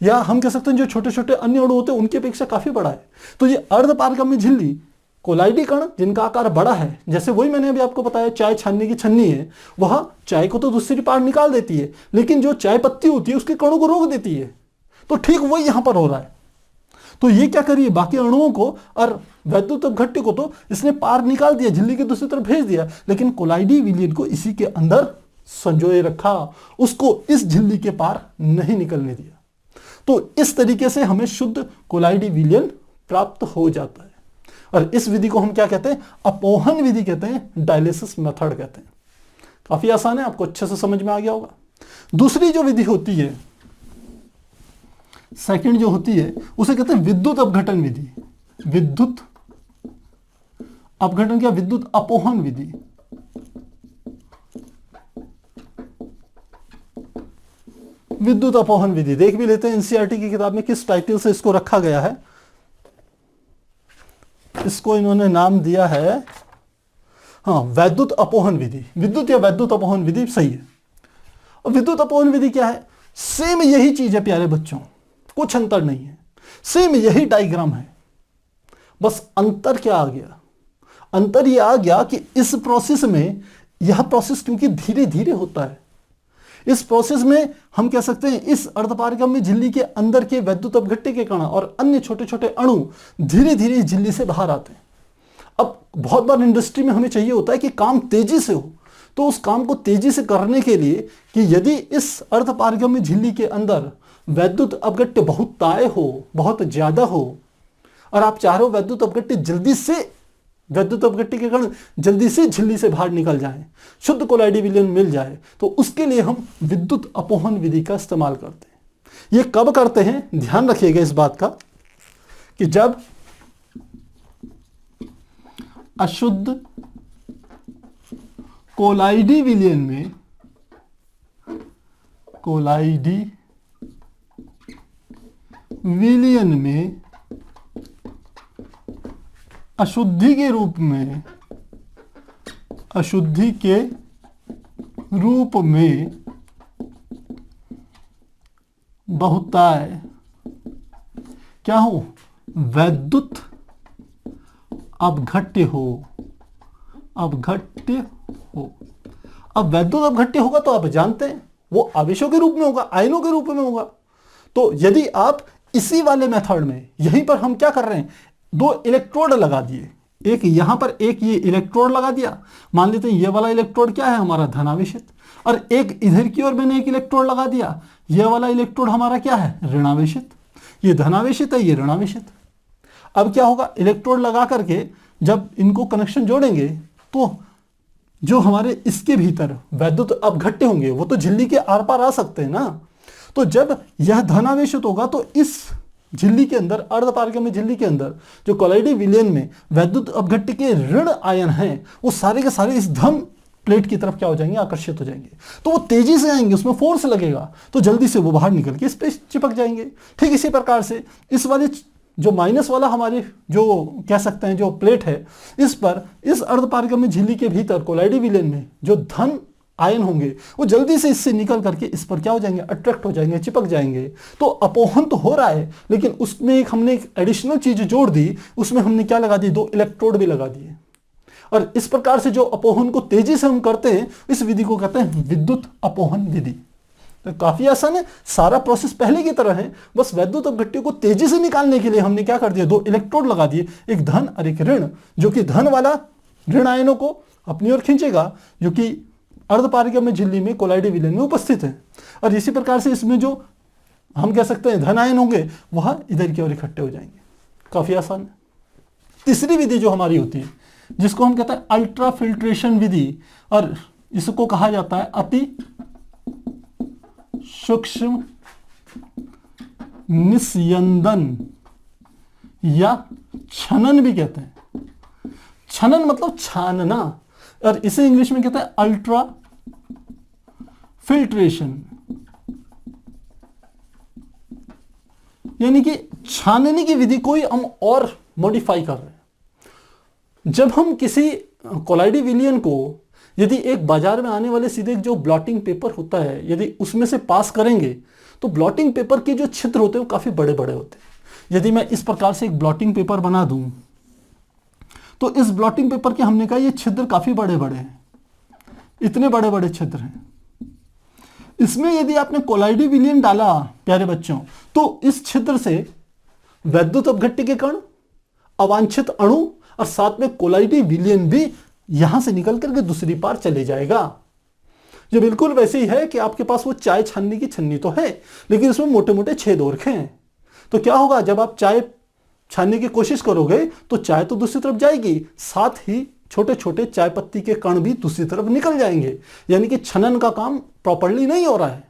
या हम कह सकते हैं जो छोटे छोटे अन्य अणु होते हैं उनकी अपेक्षा काफी बड़ा है। तो ये अर्धपारगम्य झिल्ली कोलाइडी कण जिनका आकार बड़ा है, जैसे वही मैंने अभी आपको बताया चाय छानने की छन्नी है, वह चाय को तो दूसरी पार निकाल देती है, लेकिन जो चाय पत्ती होती है उसके कणों को रोक देती है। तो ठीक वही यहां पर हो रहा है। तो ये क्या करिए, बाकी अणुओं को और वैद्युत अपघट्य को तो इसने पार निकाल दिया, झिल्ली की दूसरी तरफ भेज दिया, लेकिन कोलाइडी विलियन को इसी के अंदर संजोए रखा, उसको इस झिल्ली के पार नहीं निकलने दिया। तो इस तरीके से हमें शुद्ध कोलाइडी विलियन प्राप्त हो जाता है। और इस विधि को हम क्या कहते हैं, अपोहन विधि कहते हैं, डायलिसिस मेथड कहते हैं। काफी आसान है, आपको अच्छे से समझ में आ गया होगा। दूसरी जो विधि होती है, सेकंड जो होती है, उसे कहते हैं विद्युत अपघटन विधि। विद्युत अपघटन क्या, विद्युत अपोहन विधि। विद्युत अपोहन विधि देख भी लेते हैं एनसीईआरटी की किताब में किस टाइटल से इसको रखा गया है। इसको इन्होंने नाम दिया है, हाँ, वैद्युत अपोहन विधि। विद्युत या वैद्युत अपोहन विधि सही है। और विद्युत अपोहन विधि क्या है, सेम यही चीज है प्यारे बच्चों, कुछ अंतर नहीं है, सेम यही डायग्राम है। बस अंतर क्या आ गया, अंतर यह आ गया कि इस प्रोसेस में, यह प्रोसेस क्योंकि धीरे धीरे होता है, इस प्रोसेस में हम कह सकते हैं इस अर्धपारगम्य झिल्ली के अंदर के वैद्युत अपघट्य के कण और अन्य छोटे छोटे अणु धीरे धीरे इस झिल्ली से बाहर आते हैं। अब बहुत बार इंडस्ट्री में हमें चाहिए होता है कि काम तेजी से हो, तो उस काम को तेजी से करने के लिए कि यदि इस अर्धपारगम्य झिल्ली के अंदर वैद्युत अपघट्य बहुत ताय हो, बहुत ज्यादा हो, और आप चाह रहे हो वैद्युत अपघट्य जल्दी से, वैद्युत अपघट्य के कण जल्दी से झिल्ली से बाहर निकल जाएं, शुद्ध कोलाइडी विलियन मिल जाए, तो उसके लिए हम विद्युत अपोहन विधि का इस्तेमाल करते हैं। ये कब करते हैं, ध्यान रखिएगा इस बात का कि जब अशुद्ध कोलाइडी विलयन में अशुद्धि के रूप में बहुताय क्या हो, वैद्युत अपघट्य हो। अब वैद्युत अपघट्य होगा तो आप जानते हैं वो आवेशों के रूप में होगा, आयनों के रूप में होगा। तो यदि आप इसी वाले मेथड में, यहीं पर हम क्या कर रहे हैं, दो इलेक्ट्रोड लगा दिए, एक यहां पर एक ये इलेक्ट्रोड लगा दिया, मान लेते हैं ये वाला इलेक्ट्रोड क्या है हमारा धनावेशित, और एक इधर की ओर मैंने एक इलेक्ट्रोड लगा दिया, ये वाला इलेक्ट्रोड हमारा क्या है ऋणावेशित, ये धनावेशित है ये ऋणावेशित। अब क्या होगा, इलेक्ट्रोड लगा करके जब इनको कनेक्शन जोड़ेंगे तो जो हमारे इसके भीतर वैद्युत अपघट्य होंगे वो तो झिल्ली के आर पार आ सकते हैं ना। तो जब यह धनावेशित होगा तो इस झिल्ली के अंदर, अर्धपारगम्य झिल्ली के अंदर जो कोलाइडी विलयन में वैद्युत अपघट्य के ऋण आयन हैं वो सारे के सारे इस धन प्लेट की तरफ क्या हो जाएंगे, आकर्षित हो जाएंगे। तो वो तेजी से आएंगे, उसमें फोर्स लगेगा तो जल्दी से वो बाहर निकल के इस पे चिपक जाएंगे। ठीक इसी प्रकार से इस वाले जो माइनस वाला हमारे जो कह सकते हैं जो प्लेट है, इस पर इस अर्धपारगम्य झिल्ली के भीतर कोलाइडी विलयन में जो धन आयन होंगे वो जल्दी से इससे निकल करके इस पर क्या हो जाएंगे, अट्रैक्ट हो जाएंगे, चिपक जाएंगे। तो अपोहन तो हो रहा है लेकिन उसमें हमने एक एडिशनल चीज जोड़ दी, उसमें हमने क्या लगा दी, दो इलेक्ट्रोड भी लगा दिए। और इस प्रकार से जो अपोहन को तेजी से हम करते हैं इस विधि को कहते हैं विद्युत अपोहन विधि। तो काफी आसान है, सारा प्रोसेस पहले की तरह है, बस वैद्युत अपघट्य को तेजी से निकालने के लिए हमने क्या कर दिया, दो इलेक्ट्रोड लगा दिए, एक धन और एक ऋण, जो कि धन वाला ऋण आयनों को अपनी ओर खींचेगा जो कि अर्धपारगम्य झिल्ली में कोलाइडी विलयन में उपस्थित है। और इसी प्रकार से इसमें जो हम कह सकते हैं धन आयन होंगे वह इधर की ओर इकट्ठे हो जाएंगे। काफी आसान है। तीसरी विधि जो हमारी होती है जिसको हम कहते हैं अल्ट्रा फिल्ट्रेशन विधि, और इसको कहा जाता है अति सूक्ष्म निस्यंदन या छनन भी कहते हैं। छनन मतलब छानना, और इसे इंग्लिश में कहते हैं अल्ट्रा फिल्ट्रेशन, यानी कि छानने की विधि को हम और मॉडिफाई कर रहे हैं। जब हम किसी कोलाइडी विलयन को यदि एक बाजार में आने वाले सीधे जो ब्लॉटिंग पेपर होता है यदि उसमें से पास करेंगे तो ब्लॉटिंग पेपर के जो छिद्र होते हैं वो काफी बड़े बड़े होते हैं। यदि मैं इस प्रकार से एक ब्लॉटिंग पेपर बना दूं तो इस ब्लॉटिंग पेपर के हमने कहा ये छिद्र काफी बड़े बड़े हैं, इतने बड़े बड़े छिद्र हैं। इसमें यदि आपने कोलाइडी विलयन डाला प्यारे बच्चों तो इस छिद्र से वैद्युत अपघट्य के कण, अवांछित अणु और साथ में कोलाइडी विलयन भी यहां से निकल करके दूसरी पार चले जाएगा। जो बिल्कुल वैसे ही है कि आपके पास वो चाय छानने की छन्नी तो है लेकिन उसमें मोटे मोटे छेद हो रखे हैं। तो क्या होगा, जब आप चाय छानने की कोशिश करोगे तो चाय तो दूसरी तरफ जाएगी, साथ ही छोटे छोटे चाय पत्ती के कण भी दूसरी तरफ निकल जाएंगे, यानी कि छनन का काम प्रॉपर्ली नहीं हो रहा है।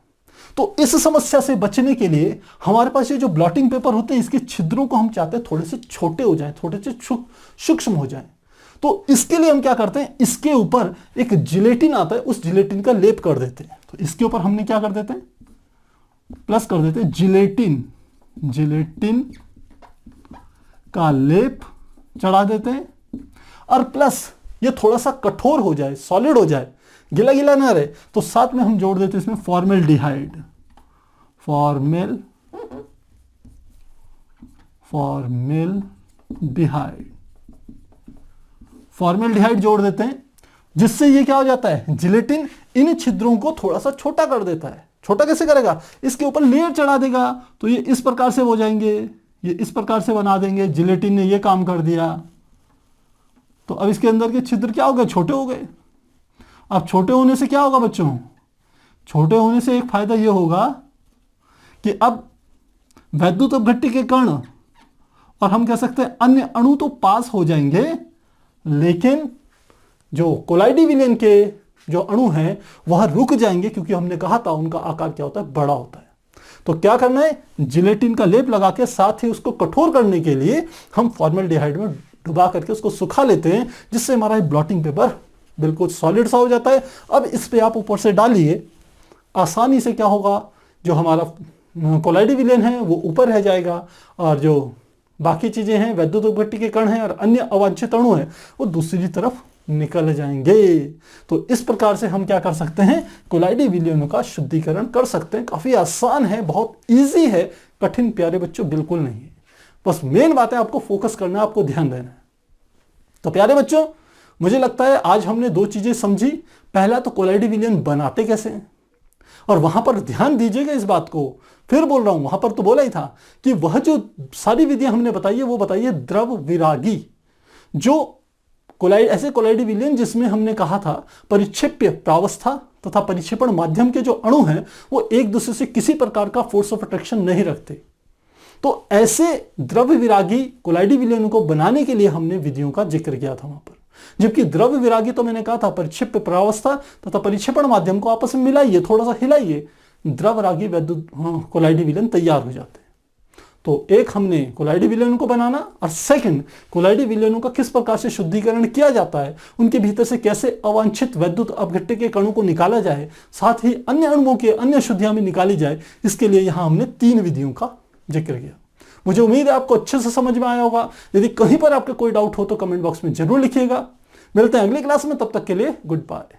तो इस समस्या से बचने के लिए हमारे पास ये जो ब्लॉटिंग पेपर होते हैं इसके छिद्रों को हम चाहते हैं थोड़े से छोटे हो जाएं, थोड़े से सूक्ष्म हो जाएं। तो इसके लिए हम क्या करते हैं, इसके ऊपर एक जिलेटिन आता है, उस जिलेटिन का लेप कर देते हैं। तो इसके ऊपर हमने क्या कर देते हैं, प्लस कर देते हैं जिलेटिन का लेप चढ़ा देते हैं, और प्लस ये थोड़ा सा कठोर हो जाए, सॉलिड हो जाए, गिला गिला ना रहे, तो साथ में हम जोड़ देते हैं इसमें फॉर्मेल्डिहाइड जोड़ देते हैं, जिससे ये क्या हो जाता है, जिलेटिन इन छिद्रों को थोड़ा सा छोटा कर देता है। छोटा कैसे करेगा, इसके ऊपर लेयर चढ़ा देगा तो ये इस प्रकार से हो जाएंगे, ये इस प्रकार से बना देंगे। जिलेटिन ने ये काम कर दिया तो अब इसके अंदर के छिद्र क्या हो गए, छोटे हो गए। अब छोटे होने से क्या होगा बच्चों, छोटे होने से एक फायदा यह होगा कि अब वैद्युत अपघट्य के कण और हम कह सकते हैं अन्य अणु तो पास हो जाएंगे, लेकिन जो कोलाइडी विलयन के जो अणु हैं वह रुक जाएंगे, क्योंकि हमने कहा था उनका आकार क्या होता है, बड़ा होता है। तो क्या करना है, जिलेटिन का लेप लगा के साथ ही उसको कठोर करने के लिए हम फॉर्मेल्डिहाइड में डुबा करके उसको सुखा लेते हैं, जिससे हमारा ब्लॉटिंग पेपर बिल्कुल सॉलिड सा हो जाता है। अब इस पे आप ऊपर से डालिए, आसानी से क्या होगा, जो हमारा कोलाइडी विलेन है वो ऊपर रह जाएगा और जो बाकी चीजें हैं, वैद्युत उपघट्टी के कण हैं और अन्य अवांछित अणु हैं, वो दूसरी तरफ निकल जाएंगे। तो इस प्रकार से हम क्या कर सकते हैं, कोलाइडी विलयनों का शुद्धिकरण कर सकते हैं। काफी आसान है, बहुत इजी है, कठिन प्यारे बच्चों बिल्कुल नहीं है। बस मेन बात है आपको फोकस करना है, आपको ध्यान देना है। तो प्यारे बच्चों, मुझे लगता है आज हमने दो चीजें समझी। पहला तो कोलाइडी विलयन बनाते कैसे हैं, और वहां पर ध्यान दीजिएगा इस बात को, फिर बोल रहा हूं, वहां पर तो बोला ही था कि वह जो सारी विधियां हमने बताई है वो बताइए द्रव विरागी, जो ऐसे कोलाइडी विलयन जिसमें हमने कहा था परिक्षेप्य प्रावस्था तथा परिक्षेपण माध्यम के जो अणु हैं वो एक दूसरे से किसी प्रकार का फोर्स ऑफ अट्रैक्शन नहीं रखते। तो ऐसे द्रव विरागी कोलाइडी विलयनों को बनाने के लिए हमने विधियों का जिक्र किया था वहां पर। जबकि द्रव विरागी तो मैंने कहा था परिक्षेप्य प्रावस्था तथा परिक्षेपण माध्यम को आपस में मिलाइए, थोड़ा सा हिलाइए, द्रव रागी वैद्युत कोलाइडी विलयन तैयार हो जाते हैं। तो एक हमने कोलाइडी विलयनों को बनाना, और सेकंड कोलाइडी विलयनों का किस प्रकार से शुद्धिकरण किया जाता है, उनके भीतर से कैसे अवांछित वैद्युत अपघट्य के कणों को निकाला जाए, साथ ही अन्य अणुओं के अन्य शुद्धियां भी निकाली जाए, इसके लिए यहां हमने 3 विधियों का जिक्र किया। मुझे उम्मीद है आपको अच्छे से समझ में आया होगा। यदि कहीं पर आपका कोई डाउट हो तो कमेंट बॉक्स में जरूर लिखिएगा। मिलते हैं अगली क्लास में, तब तक के लिए गुड बाय।